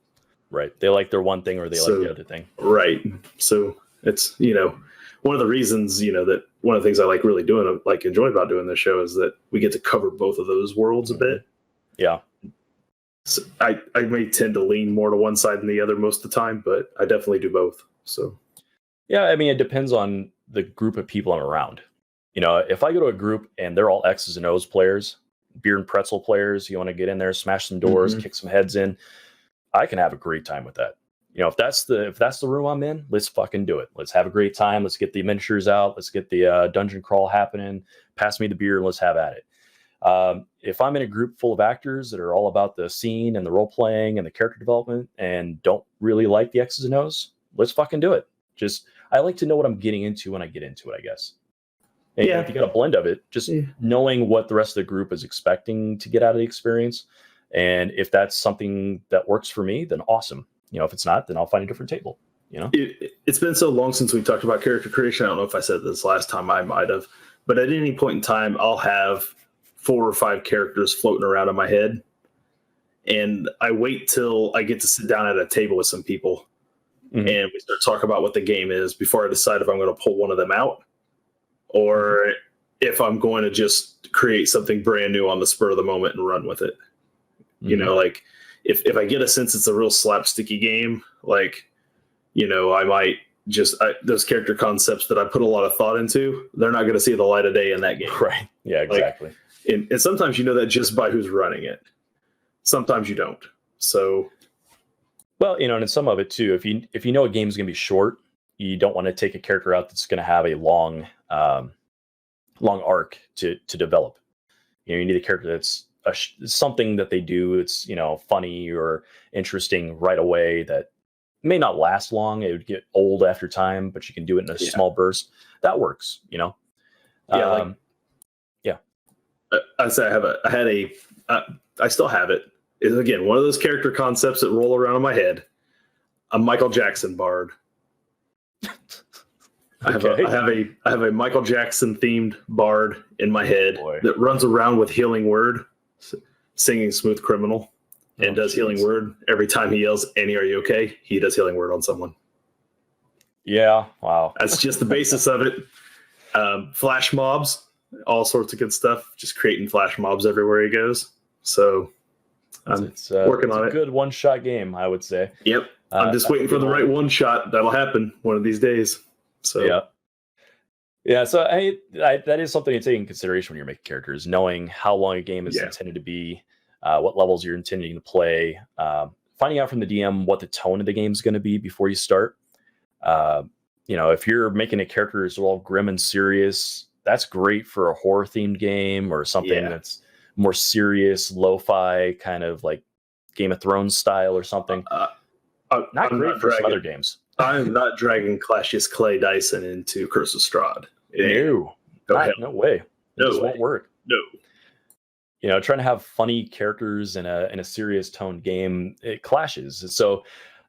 Right. They like their one thing or they like the other thing. Right. So it's, you know, one of the reasons, you know, that one of the things I like really doing, like enjoy about doing this show is that we get to cover both of those worlds a bit. Yeah. So I may tend to lean more to one side than the other most of the time, but I definitely do both. So, yeah, I mean, it depends on the group of people I'm around. You know, if I go to a group and they're all X's and O's players, beer and pretzel players, you want to get in there, smash some doors, kick some heads in, I can have a great time with that. You know, if that's the room I'm in, let's fucking do it. Let's have a great time. Let's get the miniatures out. Let's get the dungeon crawl happening. Pass me the beer and let's have at it. If I'm in a group full of actors that are all about the scene and the role playing and the character development and don't really like the X's and O's, let's fucking do it. Just, I like to know what I'm getting into when I get into it, I guess. And if you got a blend of it, just knowing what the rest of the group is expecting to get out of the experience. And if that's something that works for me, then awesome. You know, if it's not, then I'll find a different table, you know? It's been so long since we talked about character creation. I don't know if I said this last time, I might have, but at any point in time, I'll have 4 or 5 characters floating around in my head. And I wait till I get to sit down at a table with some people and we start talking about what the game is before I decide if I'm going to pull one of them out or if I'm going to just create something brand new on the spur of the moment and run with it. You know, like if I get a sense it's a real slapsticky game, like, you know, I might just, those character concepts that I put a lot of thought into, they're not going to see the light of day in that game. Right. Yeah, exactly. Like, and sometimes you know that just by who's running it. Sometimes you don't. So, well, you know, and in some of it too, if you know a game's going to be short, you don't want to take a character out that's going to have a long arc to develop. You know, you need a character that's something that they do. It's, you know, funny or interesting right away that may not last long. It would get old after time, but you can do it in a small burst. That works, you know? I say I still have it. It's, again, one of those character concepts that roll around in my head. A Michael Jackson bard. I have a Michael Jackson themed bard in my head that runs around with Healing Word, singing Smooth Criminal, and does Healing Word every time he yells, "Annie, are you okay?" He does Healing Word on someone. Yeah, wow. That's just the basis of it. Flash mobs, all sorts of good stuff. Just creating flash mobs everywhere he goes. So I'm working on it. It's a good one-shot game, I would say. Yep. I'm just waiting for the right one shot. That'll happen one of these days. So yeah. So that is something to take in consideration when you're making characters, knowing how long a game is intended to be, what levels you're intending to play, finding out from the DM what the tone of the game is going to be before you start. You know, if you're making a character as all grim and serious, that's great for a horror themed game or something that's more serious, lo-fi kind of like Game of Thrones style or something. Not great for some other games. I'm not dragging Classius Clay Dyson into Curse of Strahd. No way. No It way. won't work. No. You know, trying to have funny characters in a serious toned game, it clashes. So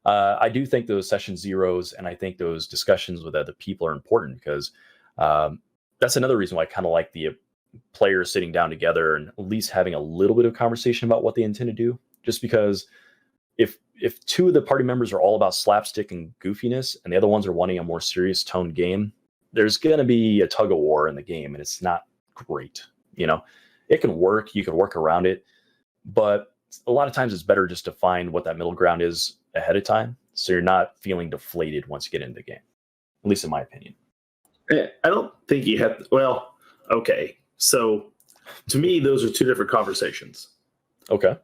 I do think those session zeros and I think those discussions with other people are important because that's another reason why I kind of like the players sitting down together and at least having a little bit of conversation about what they intend to do. Just because if 2 of the party members are all about slapstick and goofiness and the other ones are wanting a more serious toned game, there's going to be a tug of war in the game and it's not great. You know, it can work, you can work around it, but a lot of times it's better just to find what that middle ground is ahead of time. So you're not feeling deflated once you get into the game, at least in my opinion. I don't think you have, well, okay. So to me, those are 2 different conversations. Okay.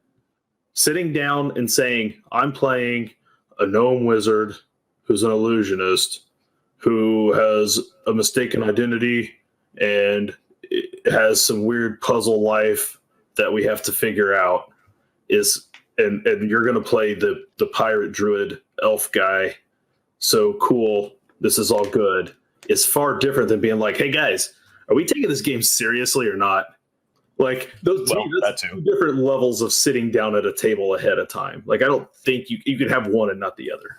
Sitting down and saying, I'm playing a gnome wizard who's an illusionist who has a mistaken identity and has some weird puzzle life that we have to figure out and you're going to play the pirate druid elf guy. So cool. This is all good. Is far different than being like, hey guys, are we taking this game seriously or not? Like those Well, that's that too. two different levels of sitting down at a table ahead of time. Like I don't think you can have one and not the other.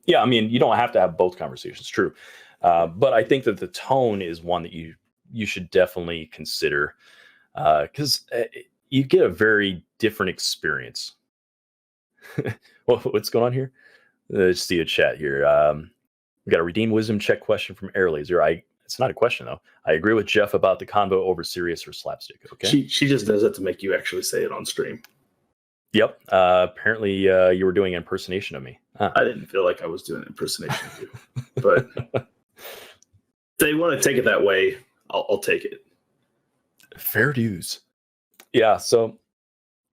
Yeah, I mean, you don't have to have both conversations. True, but I think that the tone is one that you should definitely consider because you get a very different experience. What's going on here? Let's see a chat here. We got a redeem wisdom check question from Air Laser. It's not a question though. I agree with Jeff about the convo over serious or slapstick. Okay. She just does it to make you actually say it on stream. Yep. Apparently, you were doing an impersonation of me. Huh. I didn't feel like I was doing an impersonation of you, but if they want to take it that way, I'll take it. Fair dues. Yeah. So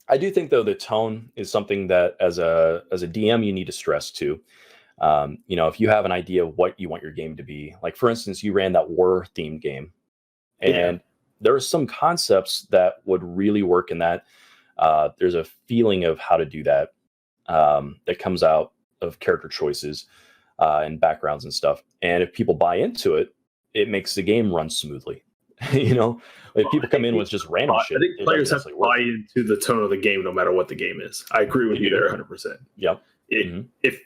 I do think though the tone is something that as a DM you need to stress too. If you have an idea of what you want your game to be, like for instance, you ran that war themed game, and there are some concepts that would really work in that. There's a feeling of how to do that that comes out of character choices and backgrounds and stuff. And if people buy into it, it makes the game run smoothly. If people come in with just random shit, I think players have to buy into the tone of the game no matter what the game is. I agree with you there 100%. Yep. If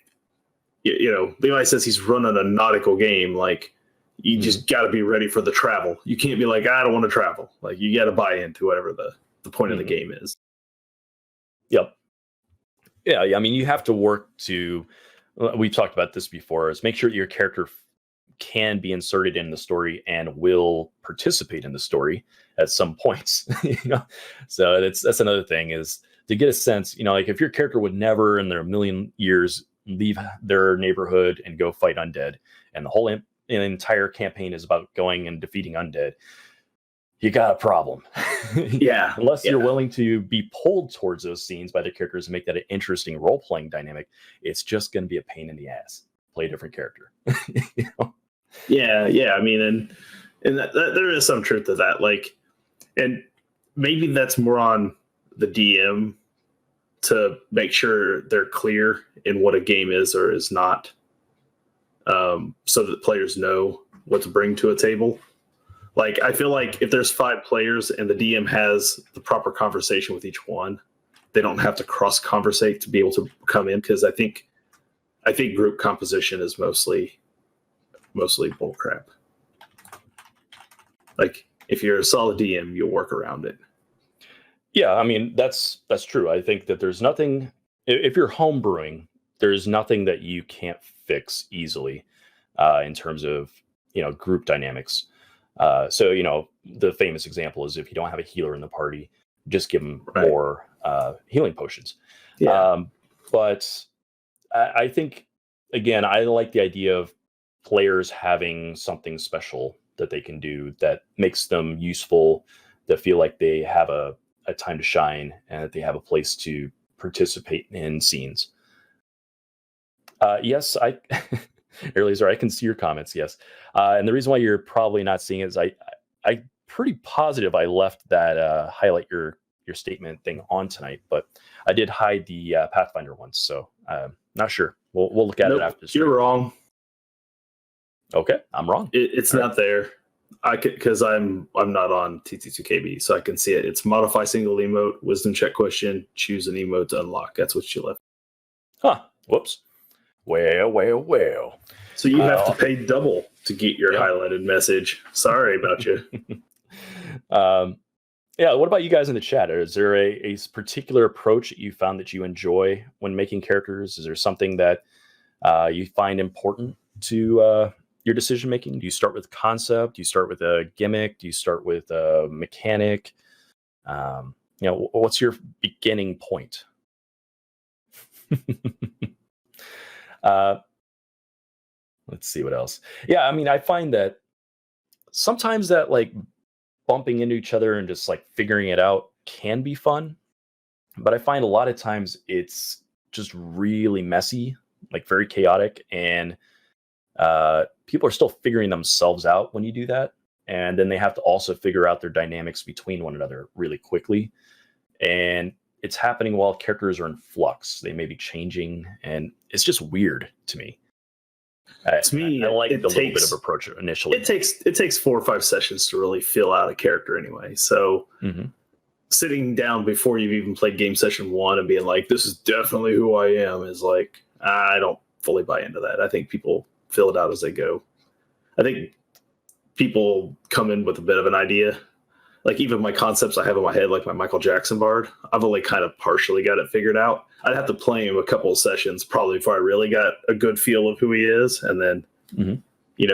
Levi says he's running a nautical game, like you just got to be ready for the travel. You can't be like, I don't want to travel. Like you got to buy into whatever the point of the game is. Yep. Yeah. I mean, you have to work to. We've talked about this before. Is make sure that your character can be inserted in the story and will participate in the story at some points. So that's another thing is to get a sense. Like if your character would never in their million years leave their neighborhood and go fight undead, and the whole entire campaign is about going and defeating undead, you got a problem. Yeah. Unless you're willing to be pulled towards those scenes by the characters and make that an interesting role-playing dynamic, it's just going to be a pain in the ass. Play a different character. Yeah. I mean, and that there is some truth to that. Like, and maybe that's more on the DM to make sure they're clear in what a game is or is not, so that players know what to bring to a table. Like, I feel like if there's 5 players and the DM has the proper conversation with each one, they don't have to cross-conversate to be able to come in, because I think group composition is mostly bullcrap. Like, if you're a solid DM, you'll work around it. Yeah, I mean, that's true. I think that there's nothing, if you're homebrewing, there's nothing that you can't fix easily in terms of, group dynamics. So, the famous example is if you don't have a healer in the party, just give them more healing potions. Yeah. But I think, again, I like the idea of players having something special that they can do that makes them useful, that feel like they have a time to shine and that they have a place to participate in scenes. Yes, Air Laser, I can see your comments. Yes. And the reason why you're probably not seeing it is I'm pretty positive I left that highlight your statement thing on tonight, but I did hide the Pathfinder once. So not sure. We'll look at it after. You're wrong. Okay. I'm wrong. It's not there. Because I'm not on TT2KB, so I can see it. It's modify single emote, wisdom check question, choose an emote to unlock. That's what you left. Huh. Whoops. Well. So you have to pay double to get your highlighted message. Sorry about you. Yeah. What about you guys in the chat? Is there a particular approach that you found that you enjoy when making characters? Is there something that you find important to your decision making? Do you start with concept? Do you start with a gimmick? Do you start with a mechanic? What's your beginning point? Let's see what else. Yeah, I mean, I find that sometimes that like bumping into each other and just like figuring it out can be fun, but I find a lot of times it's just really messy, like very chaotic, and people are still figuring themselves out when you do that. And then they have to also figure out their dynamics between one another really quickly. And it's happening while characters are in flux. They may be changing, and it's just weird to me. To me, I like the little bit of approach initially. It takes 4 or 5 sessions to really fill out a character anyway. So sitting down before you've even played game session 1 and being like, "This is definitely who I am," is like, I don't fully buy into that. I think people fill it out as they go. I think people come in with a bit of an idea. Like even my concepts I have in my head, like my Michael Jackson bard, I've only kind of partially got it figured out. I'd have to play him a couple of sessions probably before I really got a good feel of who he is. And then,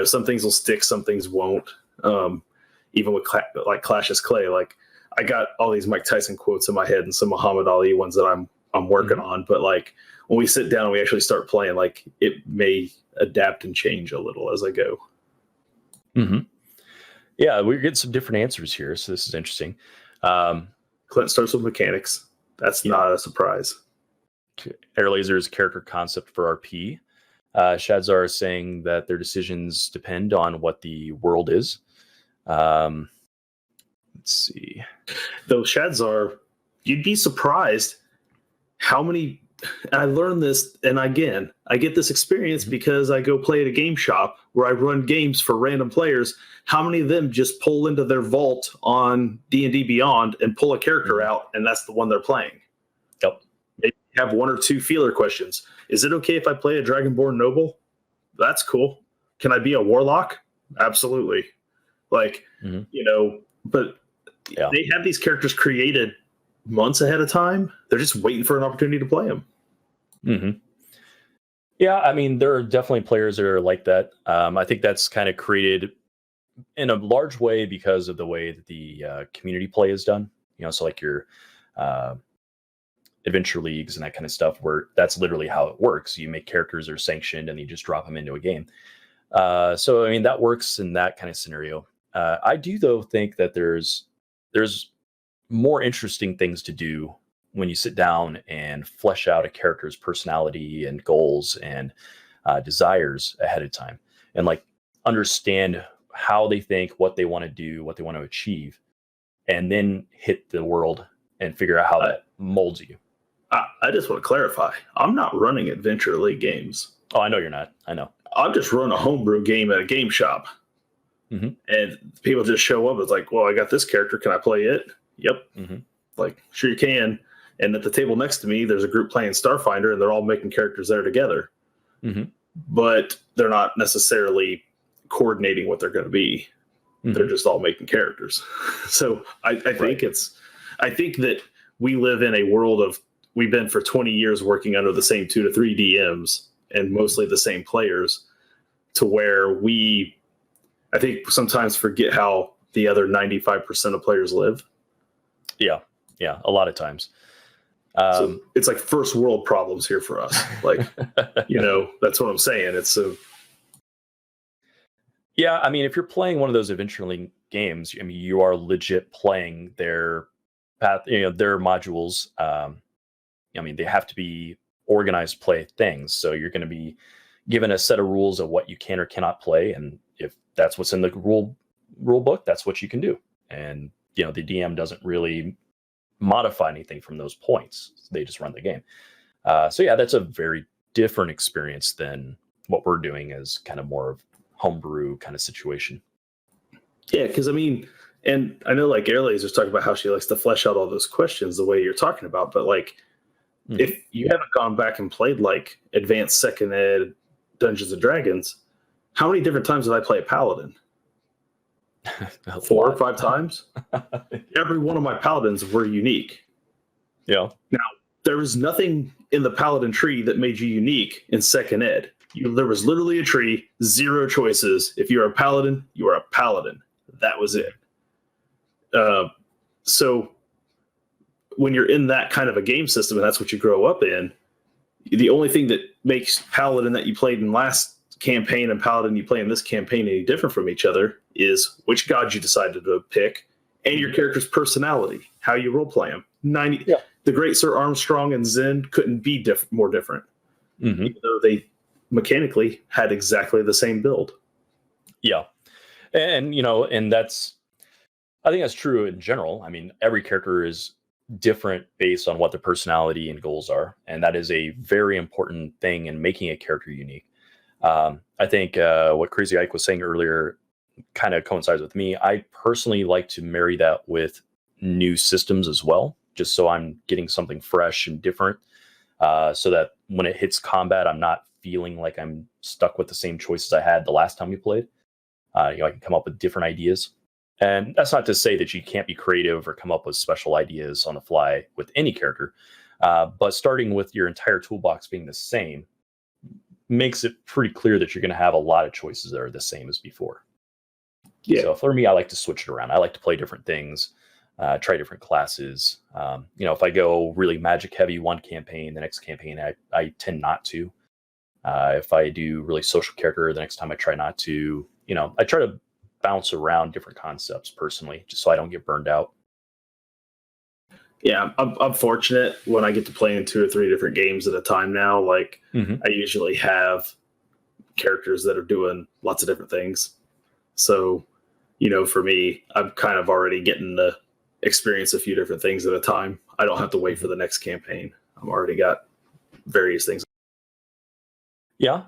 some things will stick, some things won't. Even with like Clash is Clay, like I got all these Mike Tyson quotes in my head and some Muhammad Ali ones that I'm working on. But like when we sit down and we actually start playing, like it may adapt and change a little as I go. Yeah, we're getting some different answers here, so this is interesting. Clint starts with mechanics. That's not a surprise. Air Laser's character concept for RP. Shadzar is saying that their decisions depend on what the world is. Let's see. Though Shadzar, you'd be surprised how many. And I learned this, and again, I get this experience because I go play at a game shop where I run games for random players. How many of them just pull into their vault on D&D Beyond and pull a character out, and that's the one they're playing? Yep. Maybe have 1 or 2 feeler questions. Is it okay if I play a Dragonborn Noble? That's cool. Can I be a Warlock? Absolutely. Like, but they have these characters created months ahead of time. They're just waiting for an opportunity to play them. Yeah, I mean, there are definitely players that are like that. I think that's kind of created in a large way because of the way that the community play is done. So like your adventure leagues and that kind of stuff, where that's literally how it works. You make characters that are sanctioned and you just drop them into a game. So I mean, that works in that kind of scenario. I do though think that there's more interesting things to do when you sit down and flesh out a character's personality and goals and desires ahead of time, and like understand how they think, what they want to do, what they want to achieve, and then hit the world and figure out how that molds you. I just want to clarify. I'm not running Adventure League games. Oh, I know you're not. I know. I'm just running a homebrew game at a game shop. And people just show up. It's like, well, I got this character. Can I play it? Yep. Like, sure you can. And at the table next to me, there's a group playing Starfinder, and they're all making characters there together. But they're not necessarily coordinating what they're going to be. They're just all making characters. So I think that we live in a world of, we've been for 20 years working under the same 2 to 3 DMs and mostly the same players, to where I think sometimes forget how the other 95% of players live. Yeah, a lot of times. So it's like first world problems here for us. Like, that's what I'm saying. It's yeah, I mean, if you're playing one of those Adventure League games, I mean, you are legit playing their path, their modules. I mean, they have to be organized play things. So you're going to be given a set of rules of what you can or cannot play, and if that's what's in the rule book, that's what you can do. And the DM doesn't really modify anything from those points. They just run the game. So yeah, that's a very different experience than what we're doing as kind of more of homebrew kind of situation. Yeah, because I mean, and I know like Air Laser's talking about how she likes to flesh out all those questions the way you're talking about, but like if you haven't gone back and played like advanced second ed Dungeons and Dragons, how many different times did I play a paladin? 4 or 5 times. Every one of my paladins were unique. Yeah. Now, there was nothing in the paladin tree that made you unique in second ed. There was literally a tree, 0 choices. If you're a paladin, you are a paladin. That was it. So when you're in that kind of a game system and that's what you grow up in, the only thing that makes paladin that you played in last campaign and paladin you play in this campaign any different from each other is which god you decided to pick and your character's personality, how you role play them. The great Sir Armstrong and Zen couldn't be more different, even though they mechanically had exactly the same build. Yeah. And and I think that's true in general. I mean, every character is different based on what their personality and goals are, and that is a very important thing in making a character unique. I think what Crazy Ike was saying earlier kind of coincides with me. I personally like to marry that with new systems as well, just so I'm getting something fresh and different, so that when it hits combat, I'm not feeling like I'm stuck with the same choices I had the last time we played. I can come up with different ideas. And that's not to say that you can't be creative or come up with special ideas on the fly with any character. But starting with your entire toolbox being the same makes it pretty clear that you're going to have a lot of choices that are the same as before. Yeah. So for me, I like to switch it around. I like to play different things, try different classes. If I go really magic heavy one campaign, the next campaign, I tend not to. If I do really social character, the next time I try not to. I try to bounce around different concepts personally, just so I don't get burned out. Yeah, I'm fortunate when I get to play in 2 or 3 different games at a time now. Like, I usually have characters that are doing lots of different things. So, for me, I'm kind of already getting to experience a few different things at a time. I don't have to wait for the next campaign. I've already got various things. Yeah.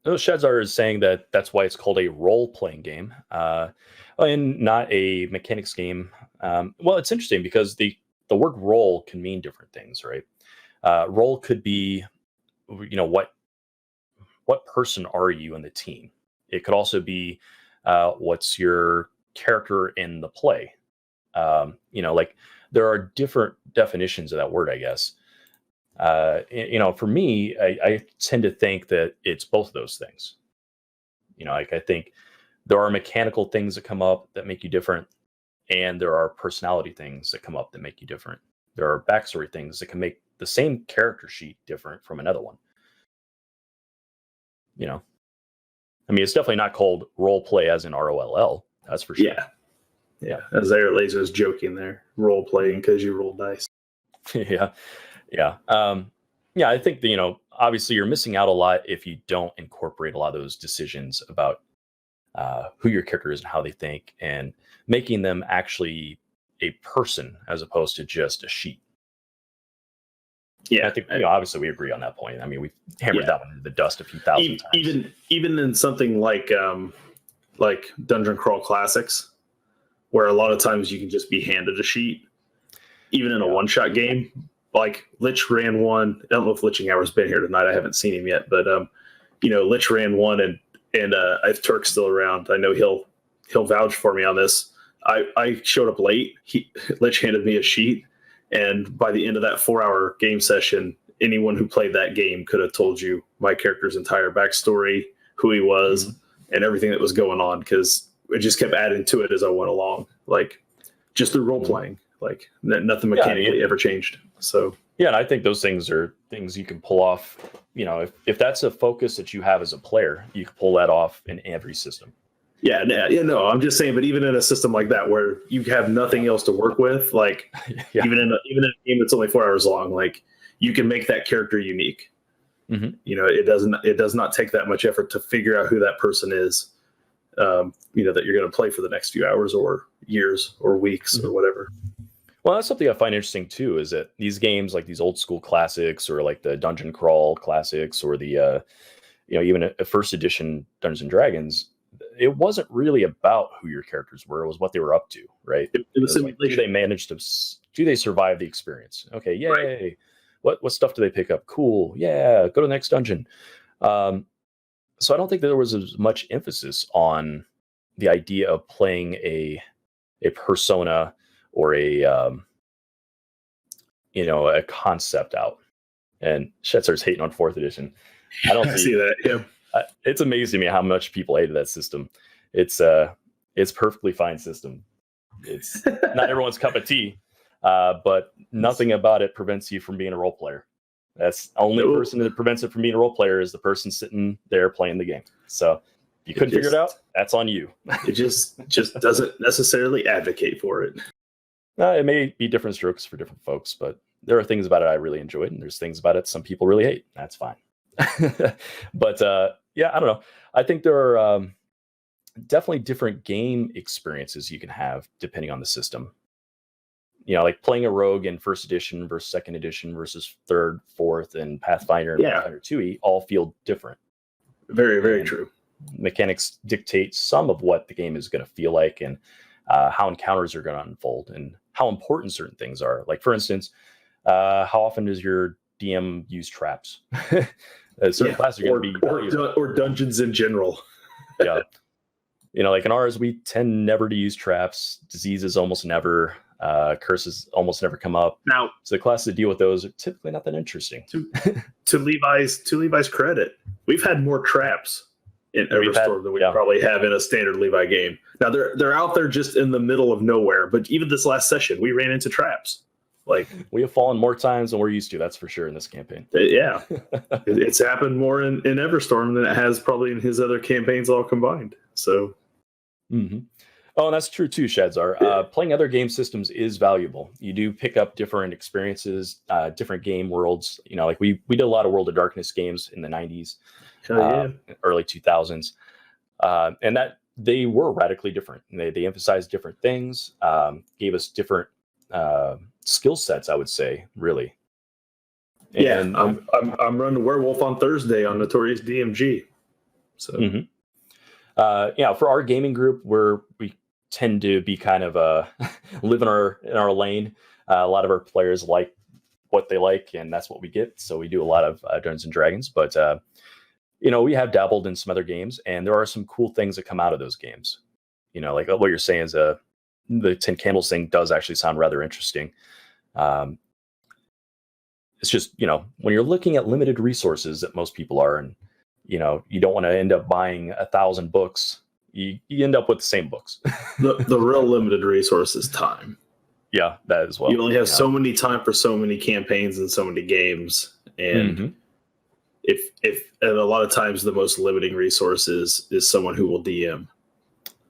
Shadzar is saying that that's why it's called a role-playing game, and not a mechanics game. Well, it's interesting because the word role can mean different things, right? Role could be, what person are you in the team? It could also be, what's your character in the play? Like there are different definitions of that word, I guess. For me, I tend to think that it's both of those things. I think there are mechanical things that come up that make you different, and there are personality things that come up that make you different. There are backstory things that can make the same character sheet different from another one. It's definitely not called role play as in ROLL. That's for sure. Yeah. As Air Laser is joking there, role playing because you roll dice. Yeah. I think that, obviously you're missing out a lot if you don't incorporate a lot of those decisions about who your character is and how they think, and making them actually a person as opposed to just a sheet. Yeah, I think obviously we agree on that point. We've hammered that one into the dust a few thousand times. Even in something like Dungeon Crawl Classics, where a lot of times you can just be handed a sheet. Even in a one-shot game, like Lich ran one. I don't know if Liching Hour's been here tonight. I haven't seen him yet, but Lich ran one, and if Turk's still around, I know he'll vouch for me on this. I showed up late. Lich handed me a sheet, and by the end of that 4-hour game session, anyone who played that game could have told you my character's entire backstory, who he was, and everything that was going on, because it just kept adding to it as I went along, like just through role playing. Like nothing mechanically ever changed. So yeah, and I think those things are things you can pull off. If that's a focus that you have as a player, you can pull that off in every system. No, I'm just saying, but even in a system like that where you have nothing else to work with, like even in a game that's only 4 hours long, like you can make that character unique. It does not take that much effort to figure out who that person is. That you're going to play for the next few hours or years or weeks or whatever. Well, that's something I find interesting too, is that these games, like these old school classics, or like the Dungeon Crawl classics, or the even a first edition Dungeons and Dragons, it wasn't really about who your characters were; it was what they were up to, right? It was like, do they manage to? Do they survive the experience? Okay, yay! Right. What stuff do they pick up? Cool, yeah. Go to the next dungeon. So I don't think that there was as much emphasis on the idea of playing a persona or a concept out. And Shetzer's hating on 4th edition. I don't see that. Yeah, it's amazing to me how much people hated that system. It's perfectly fine system. It's not everyone's cup of tea, but nothing about it prevents you from being a role player. That's the only person that prevents it from being a role player is the person sitting there playing the game. So you couldn't figure it out. That's on you. It just doesn't necessarily advocate for it. It may be different strokes for different folks, but there are things about it I really enjoyed, and there's things about it some people really hate. That's fine. But I don't know. I think there are definitely different game experiences you can have depending on the system. Like playing a rogue in 1st edition versus 2nd edition versus 3rd, 4th, and Pathfinder and Pathfinder 2e all feel different. Very, very And true. mechanics dictate some of what the game is going to feel like, and how encounters are going to unfold, and how important certain things are. Like, for instance, how often does your DM use traps? Certain classes are going to be or dungeons in general. yeah. Like in ours, we tend never to use traps. Diseases almost never. Curses almost never come up. Now, So the classes that deal with those are typically not that interesting. to Levi's credit, we've had more traps in We've had- Everstorm than we yeah. probably have in a standard Levi game. Now they're out there just in the middle of nowhere, but even this last session, we ran into traps. Like, We have fallen more times than we're used to. That's for sure in this campaign. yeah, it's happened more in Everstorm than it has probably in his other campaigns all combined. So, Mm-hmm. Oh, and that's true too, Shadzar. Playing other game systems is valuable. You do pick up different experiences, different game worlds. Like we did a lot of World of Darkness games in the 90s, hell yeah. early 2000s, and that they were radically different. They emphasized different things, gave us different skill sets, I would say, really. Yeah, And, I'm running Werewolf on Thursday on Notorious DMG. So Mhm. For our gaming group, we tend to be kind of live in our lane. A lot of our players like what they like, and that's what we get. So we do a lot of Dungeons and Dragons, but we have dabbled in some other games, and there are some cool things that come out of those games. Like what you're saying is the Tin Candles thing does actually sound rather interesting. It's just when you're looking at limited resources that most people are, and you don't want to end up buying 1,000 books. You end up with the same books. the real limited resource is time. Yeah, that as well. You only have so many time for so many campaigns and so many games, and Mhm. if and a lot of times the most limiting resource is someone who will DM.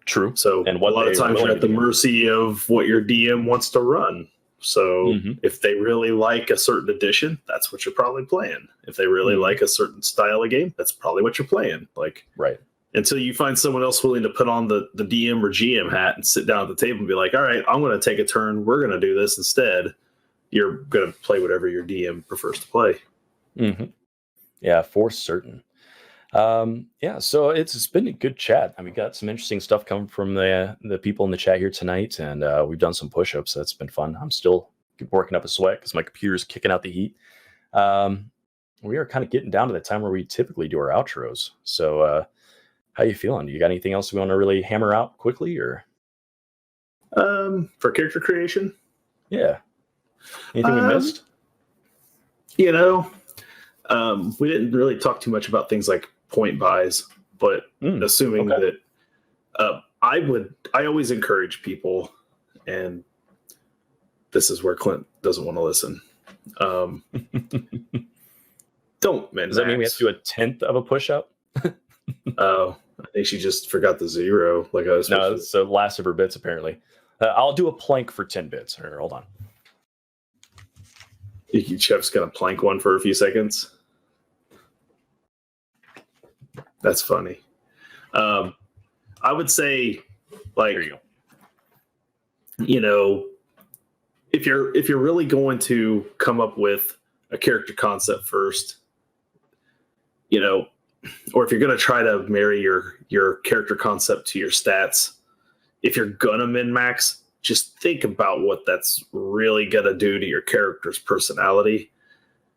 True. So And a what lot of they times you're willing at the to do. mercy of what your DM wants to run. So Mhm. if they really like a certain edition, that's what you're probably playing. If they really Mhm. like a certain style of game, that's probably what you're playing. Like, Right. until you find someone else willing to put on the DM or GM hat and sit down at the table and be like, all right, I'm going to take a turn. We're going to do this instead. You're going to play whatever your DM prefers to play. Mm-hmm. Yeah, for certain. So it's been a good chat. We got some interesting stuff coming from the people in the chat here tonight, and we've done some push-ups. That's been fun. I'm still working up a sweat because my computer's kicking out the heat. We are kind of getting down to the time where we typically do our outros. So how you feeling? You got anything else we want to really hammer out quickly, or For character creation, yeah, anything we missed? we didn't really talk too much about things like point buys, but assuming okay. that I always encourage people, and this is where Clint doesn't want to listen. Don't min. Does that mean we have to do a 10th of a push-up? Oh, I think she just forgot the zero. Like I was. No, it's the last of her bits apparently. I'll do a plank for 10 bits. Here, hold on. Chef's gonna plank one for a few seconds. That's funny. I would say, like, There you go. if you're really going to come up with a character concept first, or if you're going to try to marry your character concept to your stats, if you're gonna min-max, just think about what that's really going to do to your character's personality,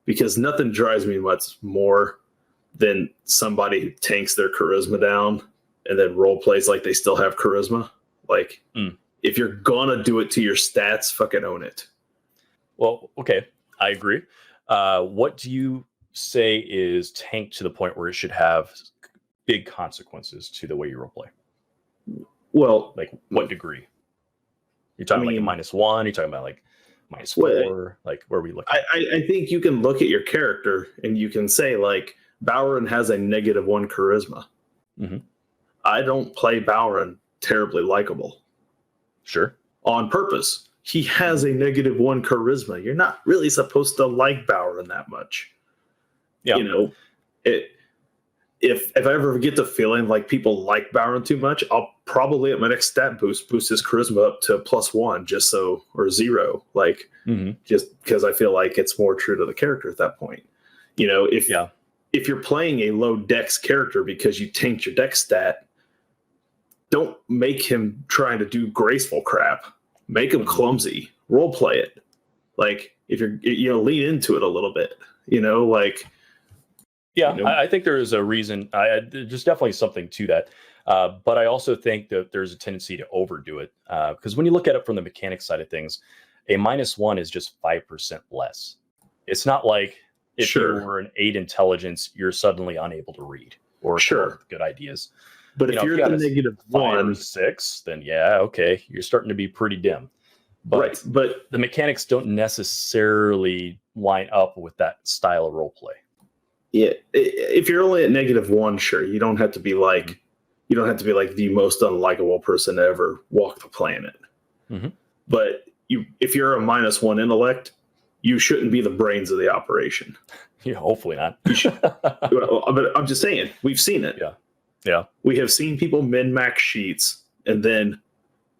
because nothing drives me much more than somebody who tanks their charisma down and then role plays like they still have charisma. Like, if you're gonna do it to your stats, fucking own it. Well, okay, I agree. What do you say is tanked to the point where it should have big consequences to the way you roleplay? Well, Like, what degree? You're talking like a -1? You're talking about like -4? Like, where are we looking? I think you can look at your character and you can say, like, Bowron has a -1 charisma. Mhm. I don't play Bowron terribly likable Sure. on purpose. He has a -1 charisma. You're not really supposed to like Bowron that much. Yeah. If I ever get the feeling like people like Bowron too much, I'll probably at my next stat boost his charisma up to +1 or 0, like, Mhm. just because I feel like it's more true to the character at that point. If if you're playing a low dex character because you tanked your dex stat, don't make him trying to do graceful crap. Make him clumsy. Role play it. Like if you're lean into it a little bit. Yeah, I think there is a reason. There's definitely something to that. But I also think that there's a tendency to overdo it. Because when you look at it from the mechanics side of things, a -1 is just 5% less. It's not like if you were an 8 intelligence, you're suddenly unable to read or come up with good ideas. But if you're at the -1 or 6, then yeah, okay, you're starting to be pretty dim. But the mechanics don't necessarily line up with that style of role play. Yeah, if you're only at -1, sure, you don't have to be like the most unlikable person to ever walk the planet. Mm-hmm. But if you're a -1 intellect, you shouldn't be the brains of the operation. Yeah, hopefully not. But I'm just saying, we've seen it. Yeah. We have seen people min-max sheets and then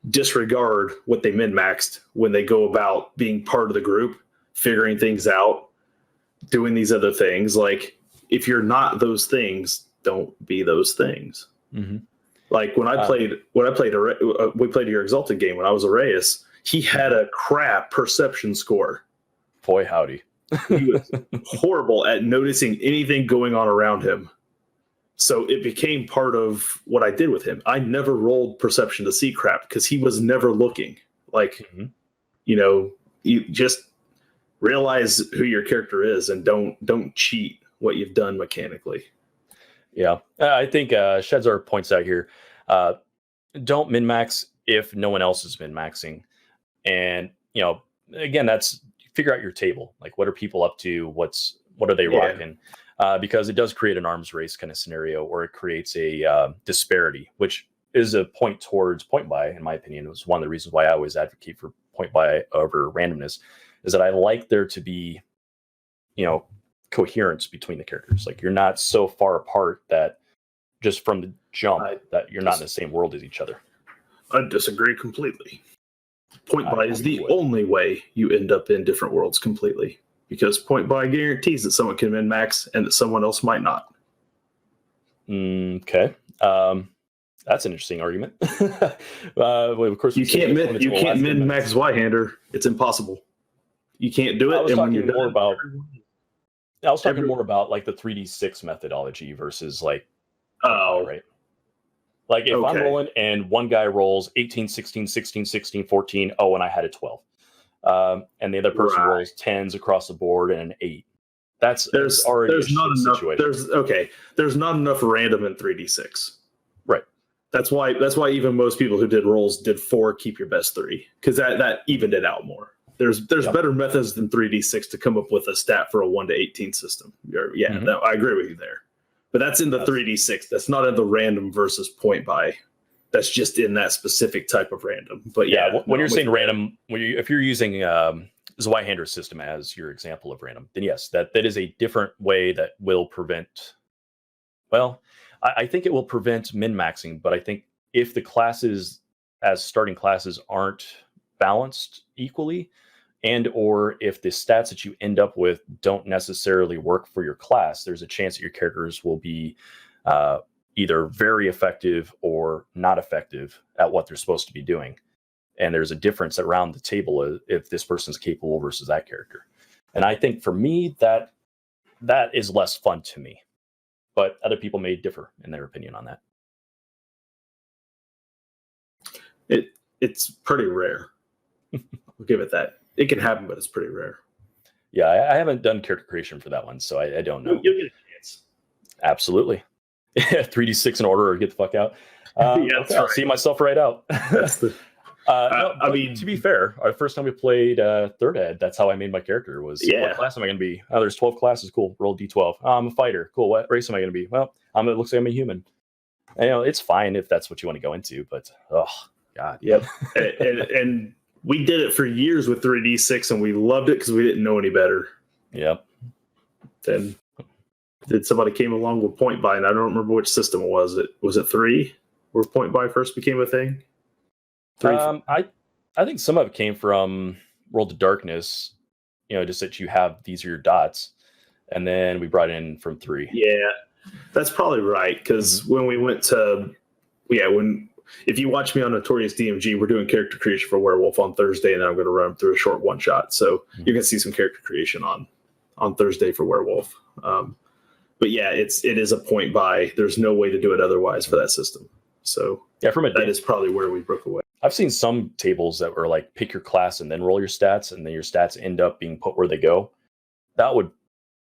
disregard what they min-maxed when they go about being part of the group, figuring things out, doing these other things. Like, if you're not those things, don't be those things. Mm-hmm. Like we played your exalted game when I was a Reyes. He had a crap perception score. Boy, howdy. He was horrible at noticing anything going on around him. So it became part of what I did with him. I never rolled perception to see crap because he was never looking. Like, you just realize who your character is and don't cheat what you've done mechanically. Yeah, I think Shedzar points out here, don't min-max if no one else is min-maxing. And, again, that's figure out your table. Like, what are people up to? What are they rocking? Because it does create an arms race kind of scenario, or it creates a disparity, which is a point towards point buy, in my opinion. It was one of the reasons why I always advocate for point buy over randomness, is that I like there to be, coherence between the characters. Like, you're not so far apart that just from the jump that you're not in the same world as each other. I disagree completely. Point buy is the only way you end up in different worlds completely, because point buy guarantees that someone can min-max and that someone else might not. Okay. That's an interesting argument. Of course, you can't min-max Y-hander. It's impossible. You can't do it. I was talking more about like the 3d6 methodology versus right? Like if I'm rolling and one guy rolls 18, 16, 16, 16, 14, and I had a 12. And the other person rolls 10s across the board and an 8. There's not enough random in 3d6. Right. That's why even most people who did rolls did 4 keep your best 3, because that evened it out more. There's better methods than 3d6 to come up with a stat for a 1 to 18 system. No, I agree with you there. But that's in the 3d6. That's not in the random versus point buy. That's just in that specific type of random. But when you're saying random, if you're using Zweihander system as your example of random, then yes, that is a different way that will prevent. Well, I think it will prevent min-maxing, but I think if the classes as starting classes aren't balanced equally, and or if the stats that you end up with don't necessarily work for your class, there's a chance that your characters will be either very effective or not effective at what they're supposed to be doing. And there's a difference around the table if this person's capable versus that character. And I think for me, that is less fun to me. But other people may differ in their opinion on that. It's pretty rare. We'll give it that. It can happen, but it's pretty rare. Yeah, I haven't done character creation for that one, so I don't know. You'll get a chance. Absolutely. 3d6 in order or get the fuck out. I'll see myself right out. To be fair, our first time we played third ed, that's how I made my character. What class am I going to be? Oh, there's 12 classes. Cool. Roll d12. I'm a fighter. Cool. What race am I going to be? Well, it looks like I'm a human. And, it's fine if that's what you want to go into, but God. Yep. and we did it for years with 3d6, and we loved it because we didn't know any better. Yep. Then somebody came along with point buy, and I don't remember which system it was. Was it 3 where point buy first became a thing? 3. I think some of it came from World of Darkness. Just that you have these are your dots, and then we brought in from 3. Yeah, that's probably right. Because when we went to, if you watch me on Notorious DMG, we're doing character creation for Werewolf on Thursday, and then I'm going to run through a short one shot. So you're going to see some character creation on Thursday for Werewolf. But yeah, it is a point buy. There's no way to do it otherwise for that system. So Yeah, that is probably where we broke away. I've seen some tables that were like pick your class and then roll your stats, and then your stats end up being put where they go. That would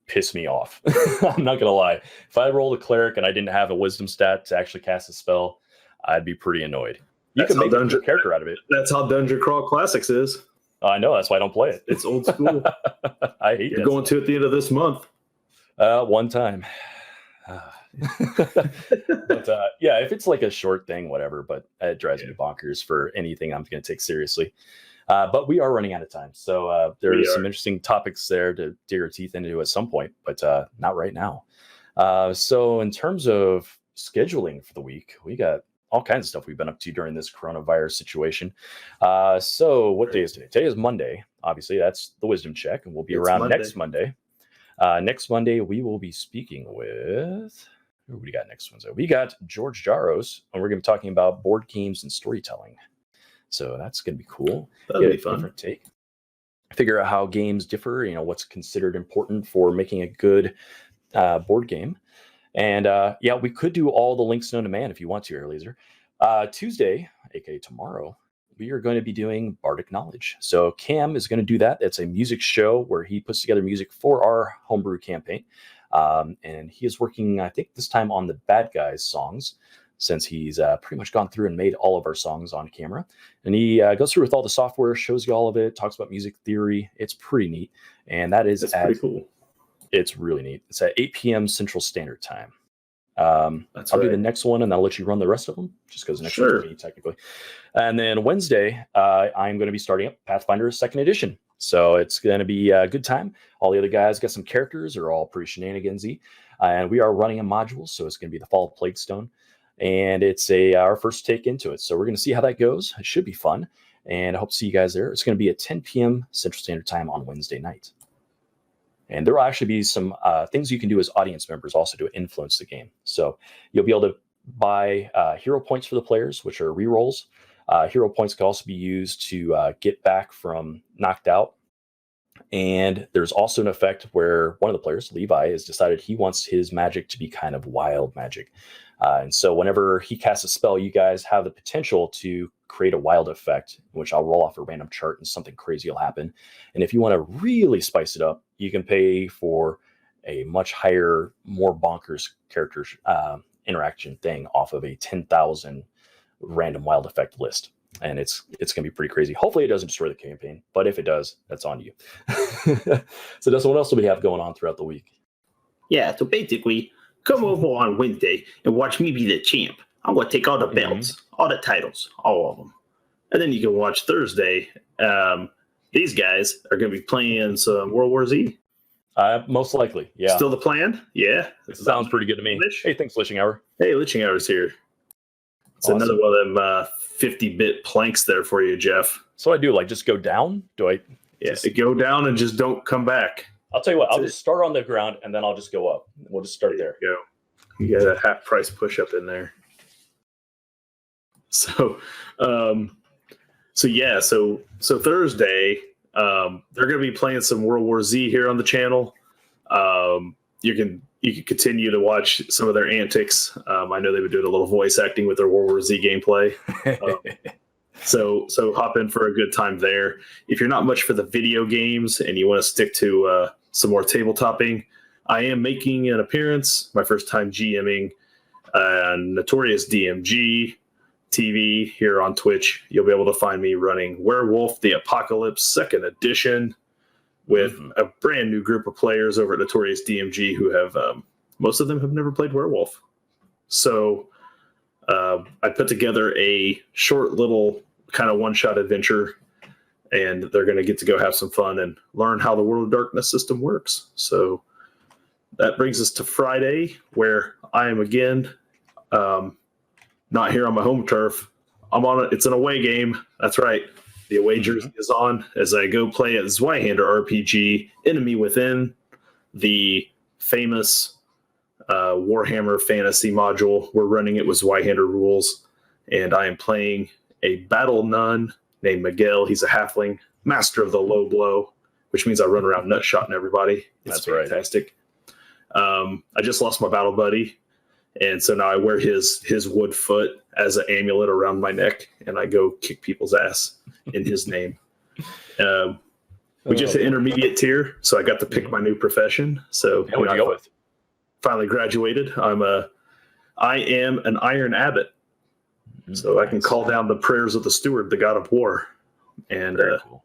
piss me off. I'm not gonna lie. If I rolled a cleric and I didn't have a wisdom stat to actually cast a spell, I'd be pretty annoyed. You can make a good character out of it. That's how Dungeon Crawl Classics is. I know, that's why I don't play it. It's old school. I hate it. You're going to at the end of this month. One time. But yeah, if it's like a short thing, whatever, but it drives me bonkers for anything I'm going to take seriously. But we are running out of time. So there are some interesting topics there to dig our teeth into at some point, but not right now. So in terms of scheduling for the week, we got all kinds of stuff we've been up to during this coronavirus situation. So what day is today? Today is Monday. Obviously, that's the wisdom check, and we'll be around next Monday. Next Monday, we will be speaking with... Who we got next Wednesday? We got George Jaros, and we're going to be talking about board games and storytelling. So that's going to be cool. That'll be fun. Different take. Figure out how games differ, what's considered important for making a good board game. And yeah, we could do all the links known to man if you want to, Airlaser. Tuesday, aka tomorrow, we are going to be doing Bardic Knowledge. So Cam is going to do that. It's a music show where he puts together music for our homebrew campaign. And he is working, I think, this time on the Bad Guys songs, since he's pretty much gone through and made all of our songs on camera. And he goes through with all the software, shows you all of it, talks about music theory. It's pretty neat. And that's pretty cool. It's really neat. It's at 8 p.m. Central Standard Time. I'll do the next one, and I'll let you run the rest of them, just because next one's me, technically. And then Wednesday, I'm going to be starting up Pathfinder 2nd Edition. So it's going to be a good time. All the other guys got some characters. They're all pretty shenanigansy. And we are running a module, so it's going to be the Fall of Plaguestone. And it's our first take into it. So we're going to see how that goes. It should be fun. And I hope to see you guys there. It's going to be at 10 p.m. Central Standard Time on Wednesday night. And there will actually be some things you can do as audience members also to influence the game. So you'll be able to buy hero points for the players, which are rerolls. Hero points can also be used to get back from knocked out. And there's also an effect where one of the players, Levi, has decided he wants his magic to be kind of wild magic. And so whenever he casts a spell, you guys have the potential to create a wild effect, in which I'll roll off a random chart and something crazy will happen. And if you want to really spice it up, you can pay for a much higher, more bonkers character interaction thing off of a 10,000 random wild effect list. And it's going to be pretty crazy. Hopefully it doesn't destroy the campaign, but if it does, that's on you. So Dustin, what else do we have going on throughout the week? Yeah, so basically, come over on Wednesday and watch me be the champ. I'm going to take all the belts, all the titles, all of them. And then you can watch Thursday. These guys are going to be playing some World War Z. Most likely, yeah. Still the plan? Yeah. Sounds pretty good to me. Hey, thanks, Liching Hour. Hey, Liching Hour's here. It's awesome. Another one of them 50-bit planks there for you, Jeff. So I do, like, just go down? Do I? Yeah, go down and just don't come back. I'll tell you what, I'll just start on the ground, and then I'll just go up. We'll just start there. Go. You got a half-price push-up in there. So Thursday, they're going to be playing some World War Z here on the channel. You can continue to watch some of their antics. I know they've been doing a little voice acting with their World War Z gameplay. So hop in for a good time there. If you're not much for the video games and you want to stick to some more tabletopping, I am making an appearance, my first time GMing Notorious DMG TV here on Twitch. You'll be able to find me running Werewolf the Apocalypse 2nd Edition with a brand new group of players over at Notorious DMG who have, most of them have never played Werewolf. So I put together a short little kind of one-shot adventure, and they're going to get to go have some fun and learn how the World of Darkness system works. So that brings us to Friday, where I am again not here on my home turf. I'm on it. It's an away game. That's right. The away jersey is on as I go play at Zweihander RPG, Enemy Within. the famous Warhammer Fantasy module. We're running it with Zweihander rules, and I am playing a battle nun named Miguel. He's a halfling, master of the low blow, which means I run around nutshotting everybody. It's That's right. fantastic. I just lost my battle buddy, and so now I wear his wood foot as an amulet around my neck, and I go kick people's ass in his name. We just hit intermediate tier, so I got to pick my new profession. So What'd you go with? finally graduated. I am an Iron Abbot, so I can call down the prayers of the Steward, the God of War, and Cool.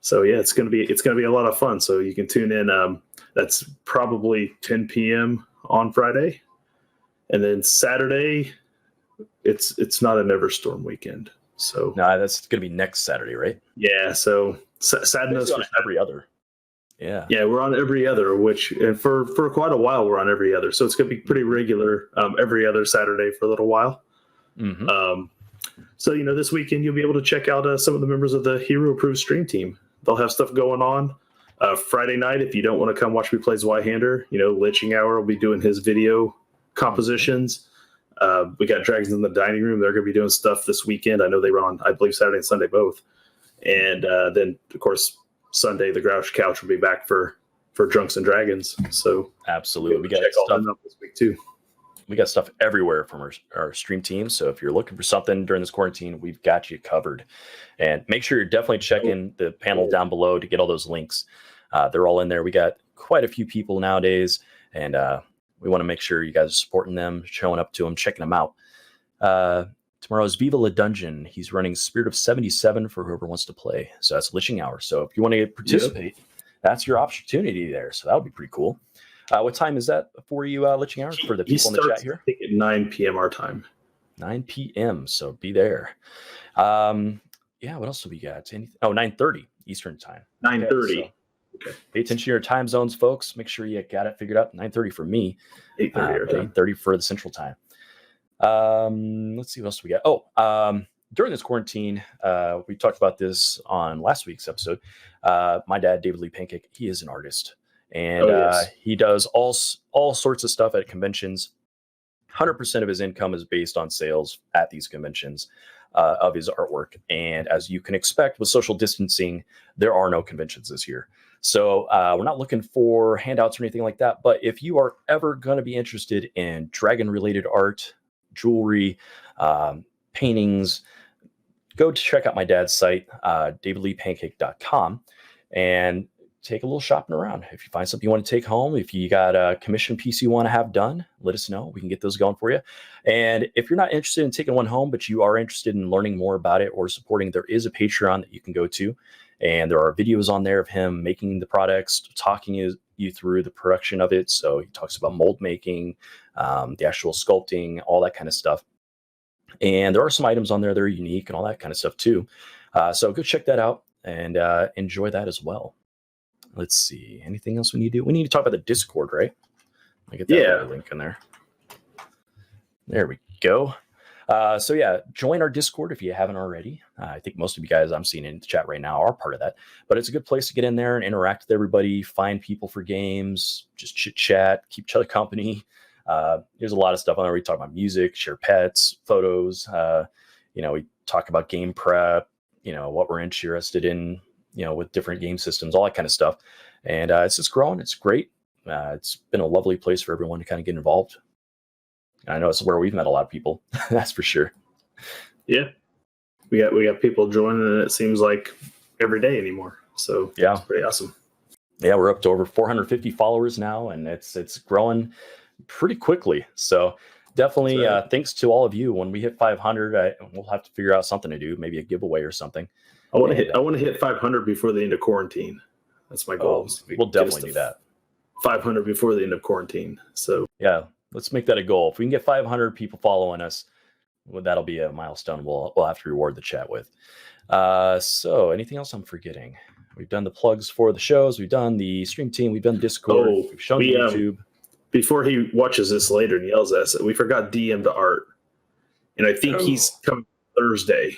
so yeah, it's gonna be a lot of fun. So you can tune in. That's probably 10 p.m. on Friday, and then Saturday, it's not a Neverstorm weekend. So No, that's gonna be next Saturday, right? yeah, so sadness On every other. Yeah. Yeah, we're on every other, which and for quite a while we're on every other. So it's going to be pretty regular every other Saturday for a little while. Mm-hmm. So, this weekend you'll be able to check out some of the members of the Hero Approved stream team. They'll have stuff going on. Friday night, if you don't want to come watch me play Zweihander, Litching Hour will be doing his video compositions. We got Dragons in the Dining Room. They're going to be doing stuff this weekend. I know they run on, I believe, Saturday and Sunday both. And then, of course, Sunday, the Grouch Couch will be back for Drunks and Dragons. So Absolutely. We got check all stuff. them up this week too. We got stuff everywhere from our stream team. So if you're looking for something during this quarantine, we've got you covered. And make sure you're definitely checking the panel down below to get all those links. They're all in there. We got quite a few people nowadays, and we want to make sure you guys are supporting them, showing up to them, checking them out. Tomorrow's Viva La Dungeon. He's running Spirit of 77 for whoever wants to play. So that's Liching Hour. So if you want to participate, that's your opportunity there. So that would be pretty cool. What time is that for you, Liching Hour, for the people in the chat here? I think at 9 p.m. our time. 9 p.m. So be there. What else do we got? 9:30 Eastern time. 9:30. Okay. Pay attention to your time zones, folks. Make sure you got it figured out. 9:30 for me. 8:30 for the Central time. Let's see what else we got. During this quarantine, we talked about this on last week's episode. My dad, David Lee Pancake, he is an artist, and he does all sorts of stuff at conventions. 100% of his income is based on sales at these conventions of his artwork. And as you can expect with social distancing, there are no conventions this year. So we're not looking for handouts or anything like that. But if you are ever going to be interested in dragon-related art, jewelry, paintings, go to check out my dad's site, davidleepancake.com, and take a little shopping around. If you find something you want to take home, if you got a commission piece you want to have done, let us know. We can get those going for you. And if you're not interested in taking one home, but you are interested in learning more about it or supporting, there is a Patreon that you can go to. And there are videos on there of him making the products, talking you through the production of it. So he talks about mold making, the actual sculpting, all that kind of stuff. And there are some items on there that are unique and all that kind of stuff too. So go check that out and enjoy that as well. Let's see. Anything else we need to do? We need to talk about the Discord, right? I get that link in there. There we go. Join our Discord if you haven't already. I think most of you guys I'm seeing in the chat right now are part of that. But it's a good place to get in there and interact with everybody, find people for games, just chit chat, keep each other company. There's a lot of stuff on there. We talk about music, share pets, photos. We talk about game prep, what we're interested in, with different game systems, all that kind of stuff. And it's just growing. It's great. It's been a lovely place for everyone to kind of get involved. I know it's where we've met a lot of people. That's for sure. Yeah, we got people joining, and it seems like every day anymore. So yeah, it's pretty awesome. Yeah, we're up to over 450 followers now, and it's growing pretty quickly. So definitely, thanks to all of you. When we hit 500, we'll have to figure out something to do, maybe a giveaway or something. I want to hit 500 before the end of quarantine. That's my goal. We'll definitely do that. 500 before the end of quarantine. So yeah. Let's make that a goal. If we can get 500 people following us, that'll be a milestone we'll have to reward the chat with. So anything else I'm forgetting? We've done the plugs for the shows. We've done the stream team. We've done Discord. We've shown YouTube. Before he watches this later and yells at us, we forgot DM to Art. And I think he's coming Thursday.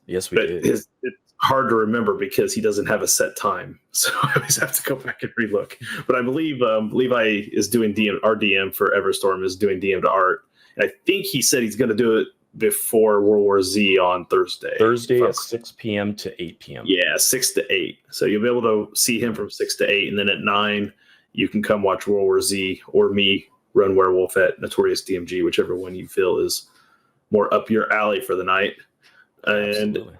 Yes, we did. hard to remember because he doesn't have a set time. So I always have to go back and relook. But I believe Levi is doing our DM for Everstorm is doing DM to Art. And I think he said he's going to do it before World War Z on Thursday. Thursday at 6 p.m. to 8 p.m. Yeah, 6 to 8. So you'll be able to see him from 6 to 8. And then at 9, you can come watch World War Z or me run Werewolf at Notorious DMG, whichever one you feel is more up your alley for the night. And Absolutely.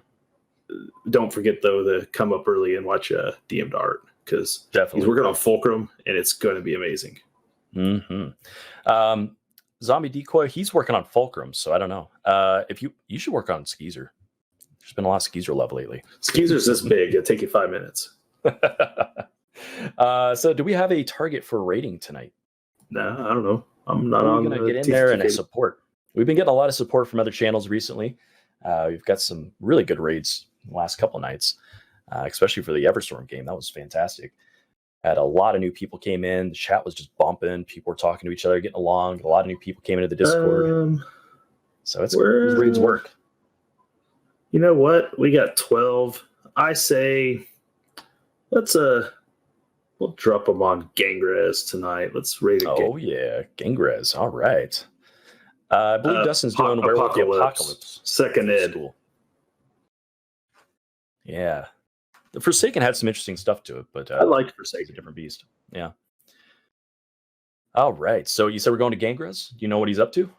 don't forget, though, to come up early and watch DM to Art because Definitely. he's working on Fulcrum, and it's going to be amazing. Mm-hmm. Zombie Decoy, he's working on Fulcrum, so I don't know. If you should work on Skeezer. There's been a lot of Skeezer love lately. Skeezer's this big. It'll take you 5 minutes. So do we have a target for rating tonight? No, I don't know. I'm not We're on going to the get in there and TCK. support. We've been getting a lot of support from other channels recently. We've got some really good raids in the last couple nights, especially for the Everstorm game. That was fantastic. Had a lot of new people came in. The chat was just bumping. People were talking to each other, getting along. A lot of new people came into the Discord. So these raids work. You know what? We got 12. I say we'll drop them on Gangrez tonight. Let's raid a Oh yeah, Gangrez. All right. I believe Dustin's doing Werewolf the Apocalypse. Second ed. Cool. Yeah. The Forsaken had some interesting stuff to it, but I like it's a Forsaken. different beast. Yeah. All right. So you said we're going to Gangrez? Do you know what he's up to?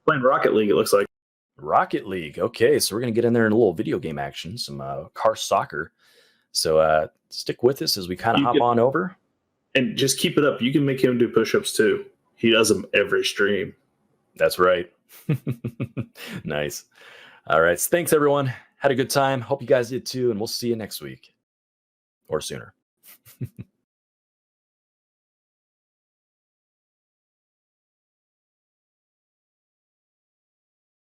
Playing Rocket League, it looks like. Rocket League. Okay, so we're going to get in there in a little video game action, some car soccer. So stick with us as we kind of hop on over. And just keep it up. You can make him do push-ups too. He does them every stream. That's right. Nice. All right. So thanks, everyone. Had a good time. Hope you guys did too. And we'll see you next week or sooner.